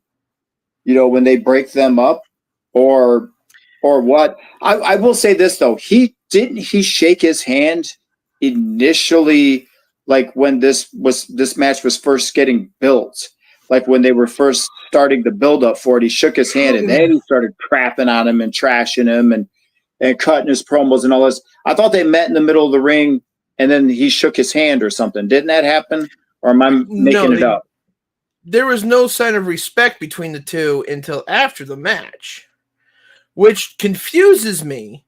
when they break them up, or what. I will say this though, he shake his hand initially, like when this match was first getting built, like when they were first starting the build up for it. He shook his hand and then he started crapping on him and trashing him and cutting his promos and all this. I thought they met in the middle of the ring and then he shook his hand or something. Didn't that happen? Or am I making it up? There was no sign of respect between the two until after the match, which confuses me.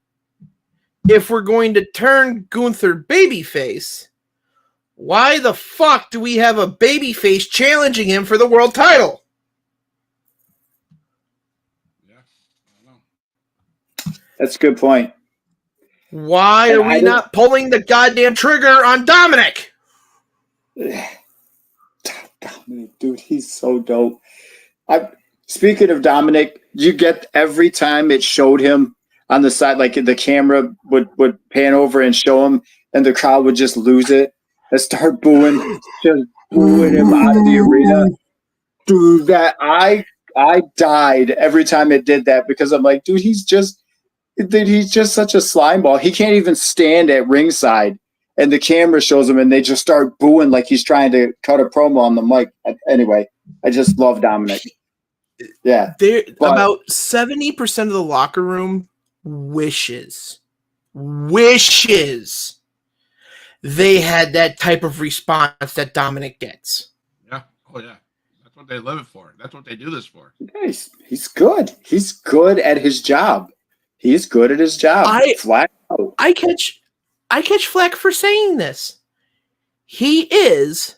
If we're going to turn Gunther babyface, why the fuck do we have a babyface challenging him for the world title? That's a good point. Why are we not pulling the goddamn trigger on Dominic? Dominic, dude, he's so dope. Speaking of Dominic, you get every time it showed him on the side, like the camera would pan over and show him, and the crowd would just lose it and start booing, just booing him out of the arena. Dude, that I died every time it did that, because I'm like, dude, he's just such a slime ball. He can't even stand at ringside, and the camera shows him, and they just start booing like he's trying to cut a promo on the mic. Anyway, I just love Dominic. Yeah, about 70% of the locker room wishes they had that type of response that Dominic gets. Yeah. Oh yeah. That's what they live it for. That's what they do this for. Nice. He's good. He's good at his job. He's good at his job. Flat out. I catch flack for saying this. He is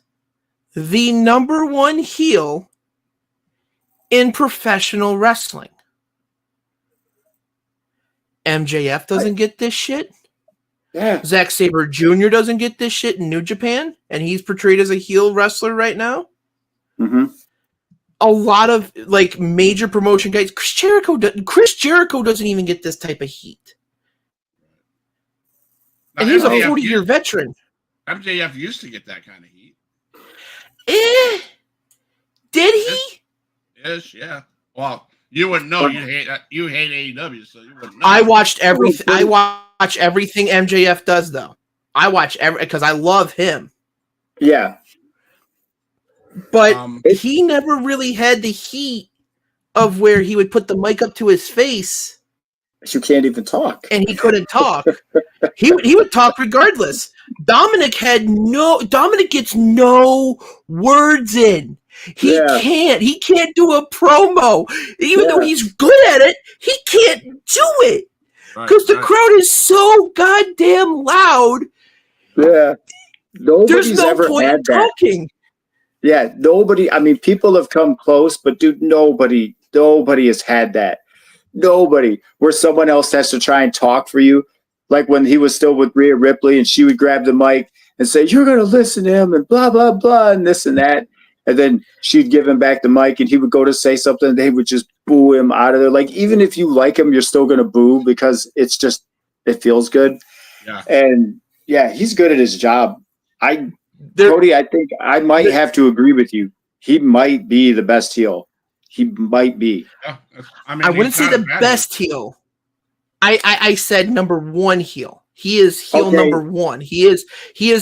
the number one heel in professional wrestling. MJF doesn't get this shit. Yeah. Zack Sabre Jr. doesn't get this shit in New Japan, and he's portrayed as a heel wrestler right now. Mm-hmm. A lot of like major promotion guys. Chris Jericho doesn't even get this type of heat. Now, And he's MJF a 40-year veteran. MJF used to get that kind of heat. Did he? Yes, yeah. Well, you wouldn't know. You hate AEW, so you wouldn't know. I watch everything MJF does, though. I watch because I love him. Yeah. But he never really had the heat of where he would put the mic up to his face. You can't even talk. And he couldn't talk. He would talk regardless. Dominic gets no words in. He can't do a promo. Even though he's good at it, he can't do it. Because the crowd is so goddamn loud. Yeah. There's no point in talking. Yeah, nobody. I mean, people have come close, but dude, nobody has had that. Nobody. Where someone else has to try and talk for you, like when he was still with Rhea Ripley, and she would grab the mic and say, "You're going to listen to him," and blah blah blah, and this and that, and then she'd give him back the mic, and he would go to say something, and they would just boo him out of there. Like, even if you like him, you're still going to boo because it feels good. Yeah. And yeah, he's good at his job. Cody, I think I might have to agree with you. He might be the best heel. He might be. Yeah, I wouldn't say the best heel. I said number one heel. He is heel number one. He is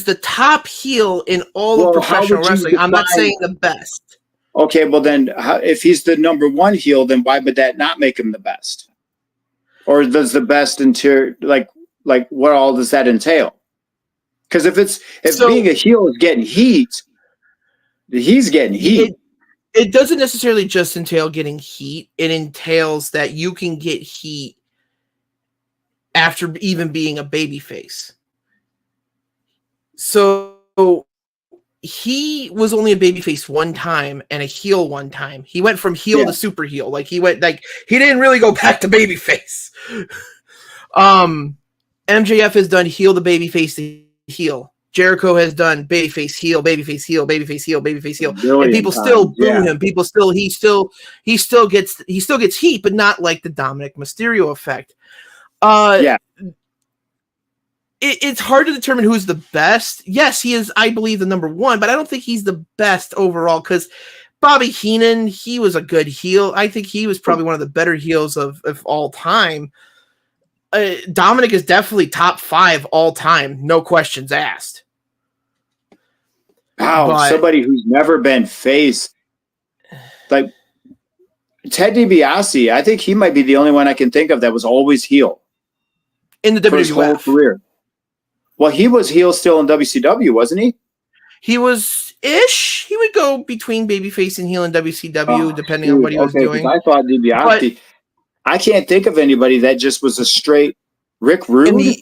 the top heel in all of professional wrestling. I'm not saying the best. Okay, well then, if he's the number one heel, then why would that not make him the best? Or does the best entail like what all does that entail? Because if being a heel is getting heat, he's getting heat. It doesn't necessarily just entail getting heat. It entails that you can get heat after even being a babyface. So he was only a babyface one time and a heel one time. He went from heel to super heel. He didn't really go back to babyface. MJF has done heel to babyface to heel. Jericho has done babyface heel, babyface heel, babyface heel, babyface heel, and people still boo him. He still gets heat, but not like the Dominic Mysterio effect. It's hard to determine who's the best. Yes, he is, I believe, the number one, but I don't think he's the best overall because Bobby Heenan, he was a good heel. I think he was probably one of the better heels of all time. Dominic is definitely top 5 all time, no questions asked. Wow, somebody who's never been face, like Ted DiBiase. I think he might be the only one I can think of that was always heel in the WWF. For his whole career. Well, he was heel still in WCW, wasn't he? He was ish. He would go between babyface and heel in WCW, depending on what he was doing. I thought DiBiase. I can't think of anybody that just was a straight Rick Rude.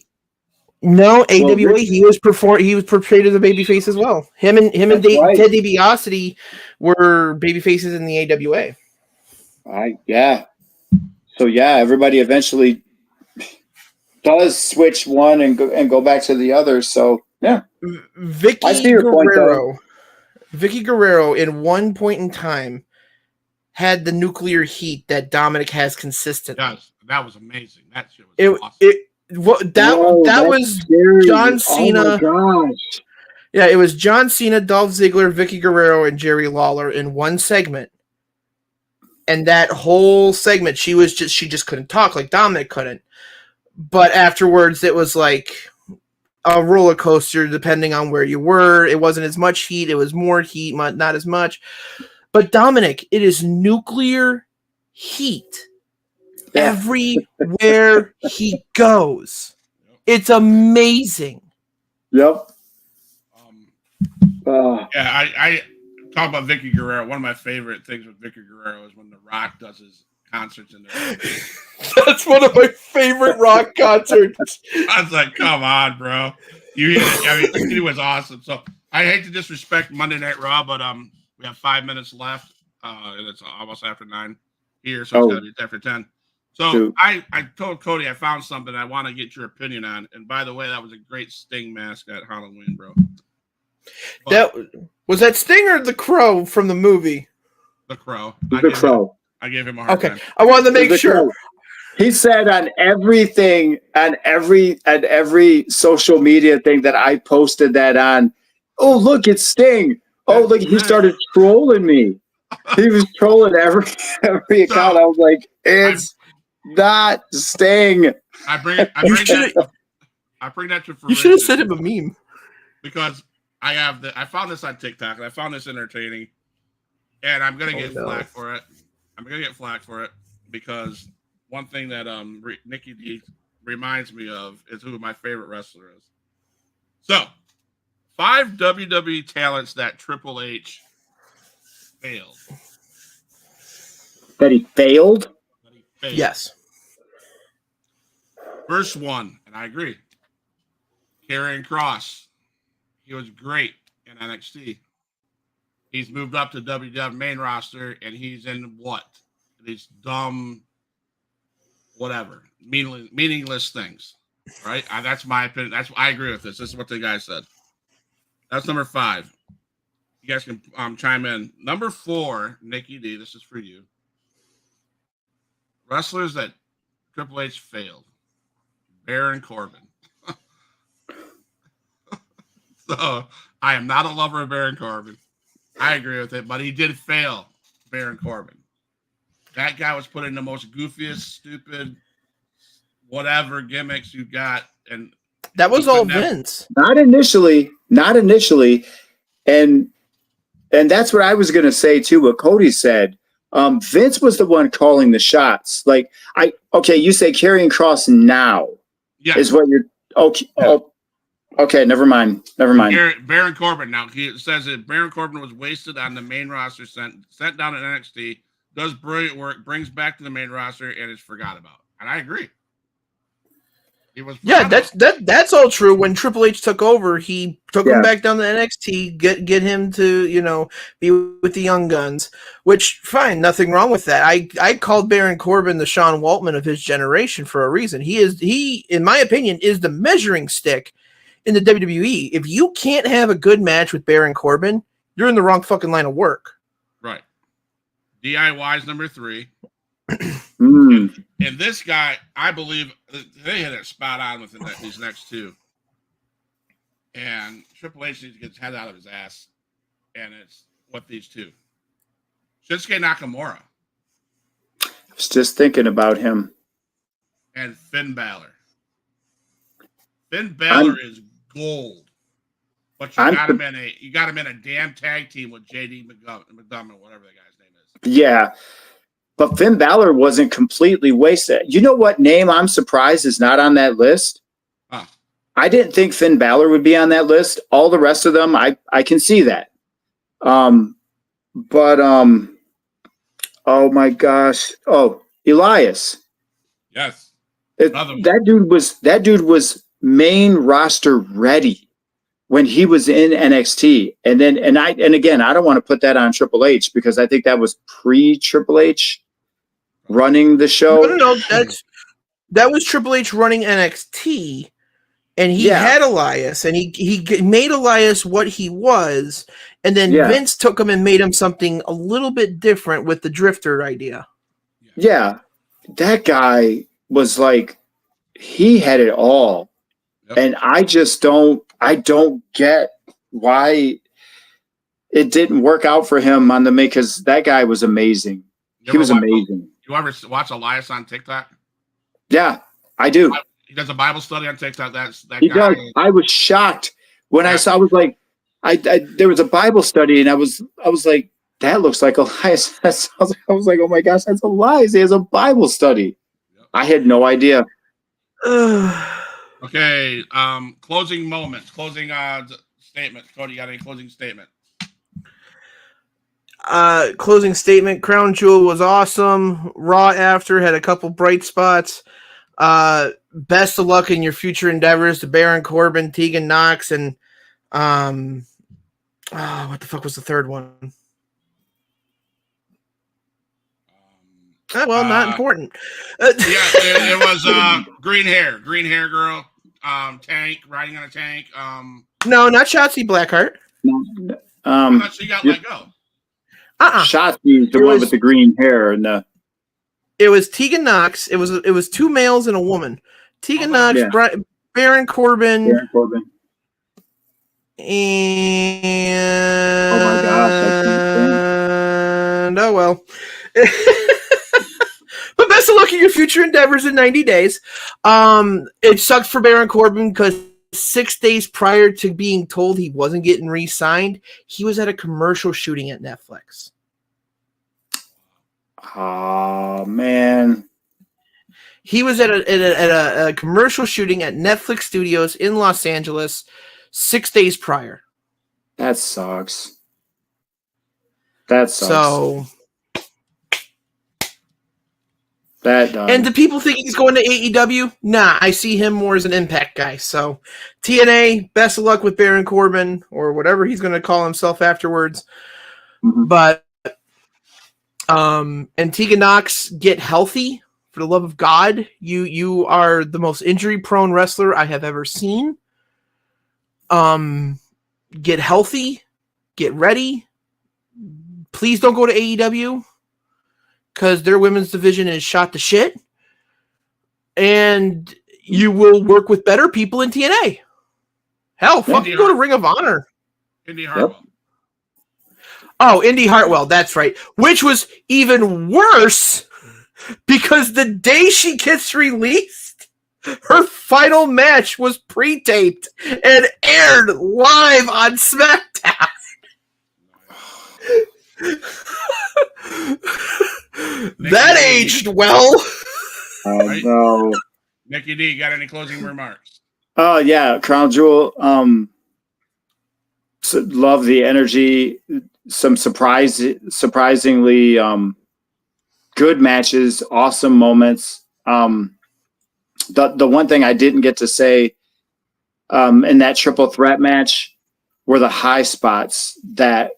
No, AWA. He was portrayed as a babyface as well. Him and Ted DiBiase were babyfaces in the AWA. So everybody eventually does switch one and go back to the other. So yeah, Vicky Guerrero in one point in time had the nuclear heat that Dominic has consistently. That was amazing. That shit was awesome. That was John Cena. Oh my gosh. Yeah, it was John Cena, Dolph Ziggler, Vicky Guerrero, and Jerry Lawler in one segment. And that whole segment, she just couldn't talk like Dominic couldn't. But afterwards, it was like a roller coaster depending on where you were. It wasn't as much heat. It was more heat, not as much. But Dominic, it is nuclear heat everywhere he goes. It's amazing. Yep. I talk about Vicky Guerrero. One of my favorite things with Vicky Guerrero is when The Rock does his concerts in there. That's one of my favorite Rock concerts. I was like, come on, bro. I mean, he was awesome. So I hate to disrespect Monday Night Raw, but we have 5 minutes left. And it's almost after 9 here, so it's gotta be after 10. So I told Cody I found something I want to get your opinion on. And by the way, that was a great Sting mask at Halloween, bro. But, was that Sting or the Crow from the movie? The Crow. I gave him a hard time. I wanted to make sure. Crow. He said on everything, on every social media thing that I posted that on, oh, look, it's Sting. Oh, look, he started trolling me. He was trolling every account. I was like, it's not Sting. I bring that to fruition. You should have sent him a meme. Because I found this on TikTok and I found this entertaining. And I'm gonna get flack for it. I'm gonna get flack for it because one thing that Nikki D reminds me of is who my favorite wrestler is. So, 5 WWE talents that Triple H failed. That he failed? Yes. First one, and I agree. Karrion Kross. He was great in NXT. He's moved up to WWE main roster, and he's in what? These dumb, whatever, meaningless things, right? That's my opinion. I agree with this. This is what the guy said. That's number 5. You guys can chime in. Number 4, Nikki D. This is for you. Wrestlers that Triple H failed. Baron Corbin. So I am not a lover of Baron Corbin. I agree with it, but he did fail Baron Corbin. That guy was put in the most goofiest, stupid, whatever gimmicks you got, and that was all Vince. Not initially, and that's what I was going to say too. What Cody said, Vince was the one calling the shots. Like you say Karrion Kross now is what you're okay. Yeah. Okay, never mind. Baron Corbin. Now he says that Baron Corbin was wasted on the main roster, sent down to NXT, does brilliant work, brings back to the main roster, and is forgot about. And I agree. He was that's all true. When Triple H took over, he took him back down to NXT, get him to be with the young guns. Which fine, nothing wrong with that. I called Baron Corbin the Sean Waltman of his generation for a reason. He in my opinion is the measuring stick in the WWE. If you can't have a good match with Baron Corbin, you're in the wrong fucking line of work. Right. DIY's number 3. And this guy, I believe, they hit it spot on with these next 2. And Triple H needs to get his head out of his ass. And it's what these 2. Shinsuke Nakamura. I was just thinking about him. And Finn Balor. Finn Balor is gold, but you got him in a damn tag team with JD McDonough, whatever the guy's name is. Yeah, but Finn Balor wasn't completely wasted. You know what name I'm surprised is not on that list? Huh. I didn't think Finn Balor would be on that list. All the rest of them, I can see that. Oh my gosh, Elias. Yes, that dude was main roster ready when he was in NXT, and again, I don't want to put that on Triple H because I think that was pre Triple H running the show. No, that was Triple H running NXT, and he had Elias, and he made Elias what he was, and then Vince took him and made him something a little bit different with the Drifter idea. Yeah, that guy was like, he had it all. Yep. And I don't get why it didn't work out for him on the make, because that guy was amazing. He was amazing. You ever watch Elias on TikTok? Yeah, I do. He does a Bible study on TikTok. That He guy. does. I was shocked when I saw. I was like, there was a Bible study, and I was like, that looks like Elias. I was like, oh my gosh, that's Elias. He has a Bible study. Yep. I had no idea. Okay. Closing moments. Closing statements. Cody, you got any closing statement? Closing statement. Crown Jewel was awesome. Raw after had a couple bright spots. Best of luck in your future endeavors to Baron Corbin, Tegan Knox, and what the fuck was the third one? Not important. It was green hair girl, tank riding on a tank. No, not Shotzi Blackheart. I thought she got let go. Shotzi, the one with the green hair, and it was Tegan Knox. It was two males and a woman. Tegan Knox, Baron Corbin, and oh my gosh, I can't think. Oh well. But best of luck in your future endeavors in 90 days. It sucked for Baron Corbin because 6 days prior to being told he wasn't getting re-signed, he was at a commercial shooting at Netflix. Oh man. He was at a commercial shooting at Netflix Studios in Los Angeles 6 days prior. That sucks. So and do people think he's going to AEW? Nah, I see him more as an Impact guy. So TNA, best of luck with Baron Corbin or whatever he's going to call himself afterwards. Mm-hmm. But and Tegan Knox, get healthy for the love of God. You are the most injury prone wrestler I have ever seen. Get healthy, get ready. Please don't go to AEW. Because their women's division is shot to shit. And you will work with better people in TNA. Hell, fucking go to Ring of Honor. Indy Hartwell. Oh, Indy Hartwell, that's right. Which was even worse because the day she gets released, her final match was pre-taped and aired live on SmackDown. That aged well. Right? No. Nikki D, got any closing remarks? Oh yeah, Crown Jewel. Love the energy. Some surprisingly good matches, awesome moments. The one thing I didn't get to say in that triple threat match were the high spots that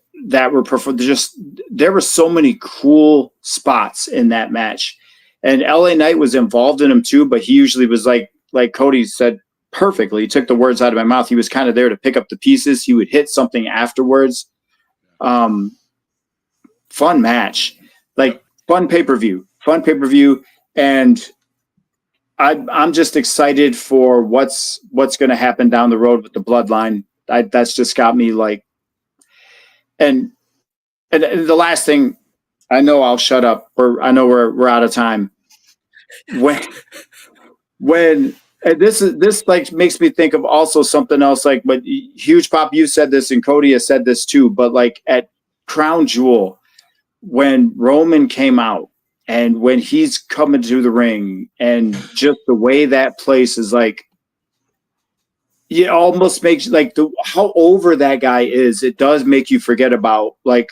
were performed. There were so many cool spots in that match, and LA Knight was involved in them too. But he usually was like Cody said perfectly. He took the words out of my mouth. He was kind of there to pick up the pieces. He would hit something afterwards. Fun match, like fun pay-per-view, and I'm just excited for what's going to happen down the road with the bloodline. That's just got me like. And the last thing, I know I'll shut up, or I know we're out of time. When and this like makes me think of also something else, like, but Huge Pop, you said this and Cody has said this too, but like at Crown Jewel, when Roman came out and when he's coming to the ring and just the way that place is like, it almost makes like how over that guy is. It does make you forget about like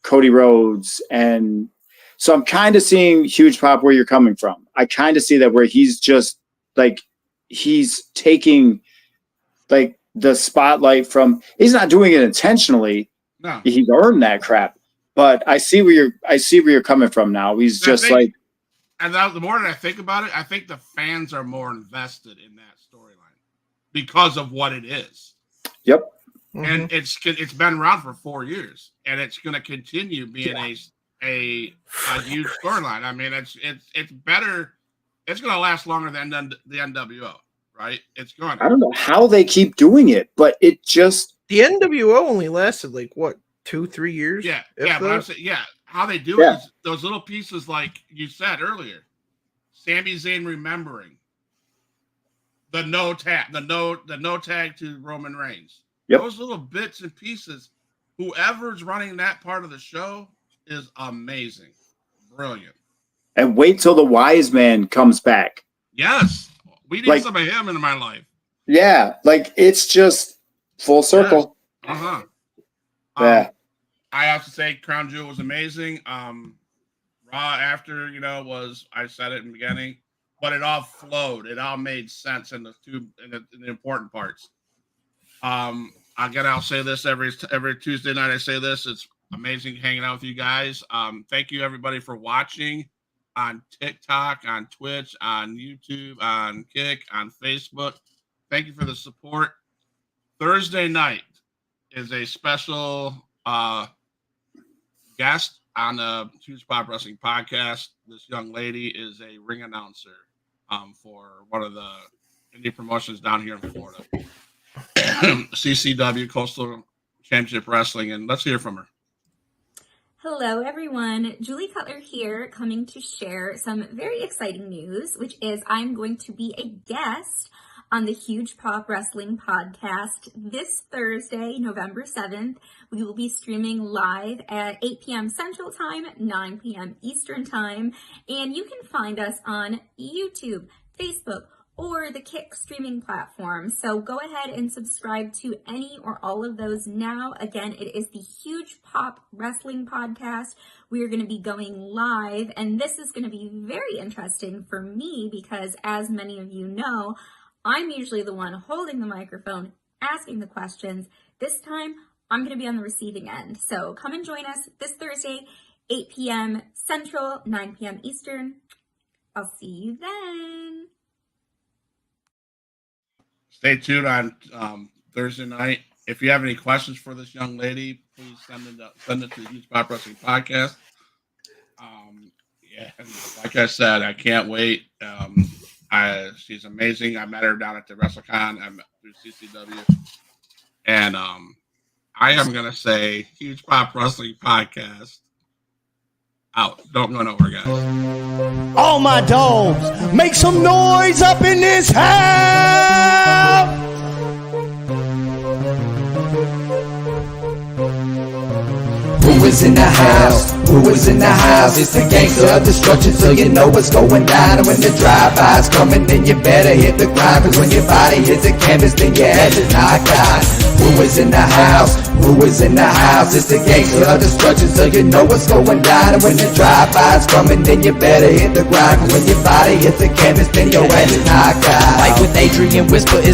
Cody Rhodes. And so I'm kind of seeing Huge Pop where you're coming from. I kind of see that where he's just like, he's taking like the spotlight from, he's not doing it intentionally. No, he's earned that crap, but I see where you're coming from now. He's just like, and now the more that I think about it, I think the fans are more invested in that storyline because of what it is. Yep. And it's been around for 4 years, and it's going to continue being a huge storyline. I mean, it's better. It's going to last longer than the NWO, right? It's going. I don't know how they keep doing it, but it just the NWO only lasted like what 2-3 years. Yeah, yeah. But I'm saying, how they do it is those little pieces, like you said earlier. Sami Zayn remembering the no tag to Roman Reigns. Yep. Those little bits and pieces. Whoever's running that part of the show is amazing, brilliant. And wait till the wise man comes back. Yes, we need some of him in my life. Yeah, like it's just full circle. Yeah. Yeah. I have to say, Crown Jewel was amazing. Raw after, was, I said it in the beginning, but it all flowed. It all made sense in the important parts. I'll say this every Tuesday night. I say this. It's amazing hanging out with you guys. Thank you everybody for watching on TikTok, on Twitch, on YouTube, on Kick, on Facebook. Thank you for the support. Thursday night is a special guest on the Huge Pop Wrestling Podcast. This young lady is a ring announcer for one of the indie promotions down here in Florida. CCW, Coastal Championship Wrestling, and let's hear from her. Hello, everyone. Julie Cutler here, coming to share some very exciting news, which is I'm going to be a guest on the Huge Pop Wrestling Podcast this Thursday, November 7th. We will be streaming live at 8 p.m. Central Time, 9 p.m. Eastern Time, and you can find us on YouTube, Facebook, or the Kick streaming platform. So go ahead and subscribe to any or all of those now. Again, it is the Huge Pop Wrestling Podcast. We are going to be going live, and this is going to be very interesting for me because, as many of you know, I'm usually the one holding the microphone, asking the questions. This time, I'm going to be on the receiving end. So come and join us this Thursday, 8 p.m. Central, 9 p.m. Eastern. I'll see you then. Stay tuned on Thursday night. If you have any questions for this young lady, please send it to the Huge Pop Wrestling Podcast. Like I said, I can't wait. She's amazing. I met her down at the WrestleCon. I met through CCW. And I am going to say Huge Pop Wrestling Podcast out. Don't go nowhere, guys. All my dogs, make some noise up in this house. Who is in the house? Who is in the house? It's the gangster of destruction, so you know what's going down. And when the drive-by's coming, then you better hit the grind. Cause when your body hits the canvas, then your head is knocked out. Who is in the house? Who is in the house? It's the gangster of destruction, so you know what's going down. And when the drive-by's coming, then you better hit the grind. Cause when your body hits the canvas, then your head is knocked out. Like with Adrian Whisper is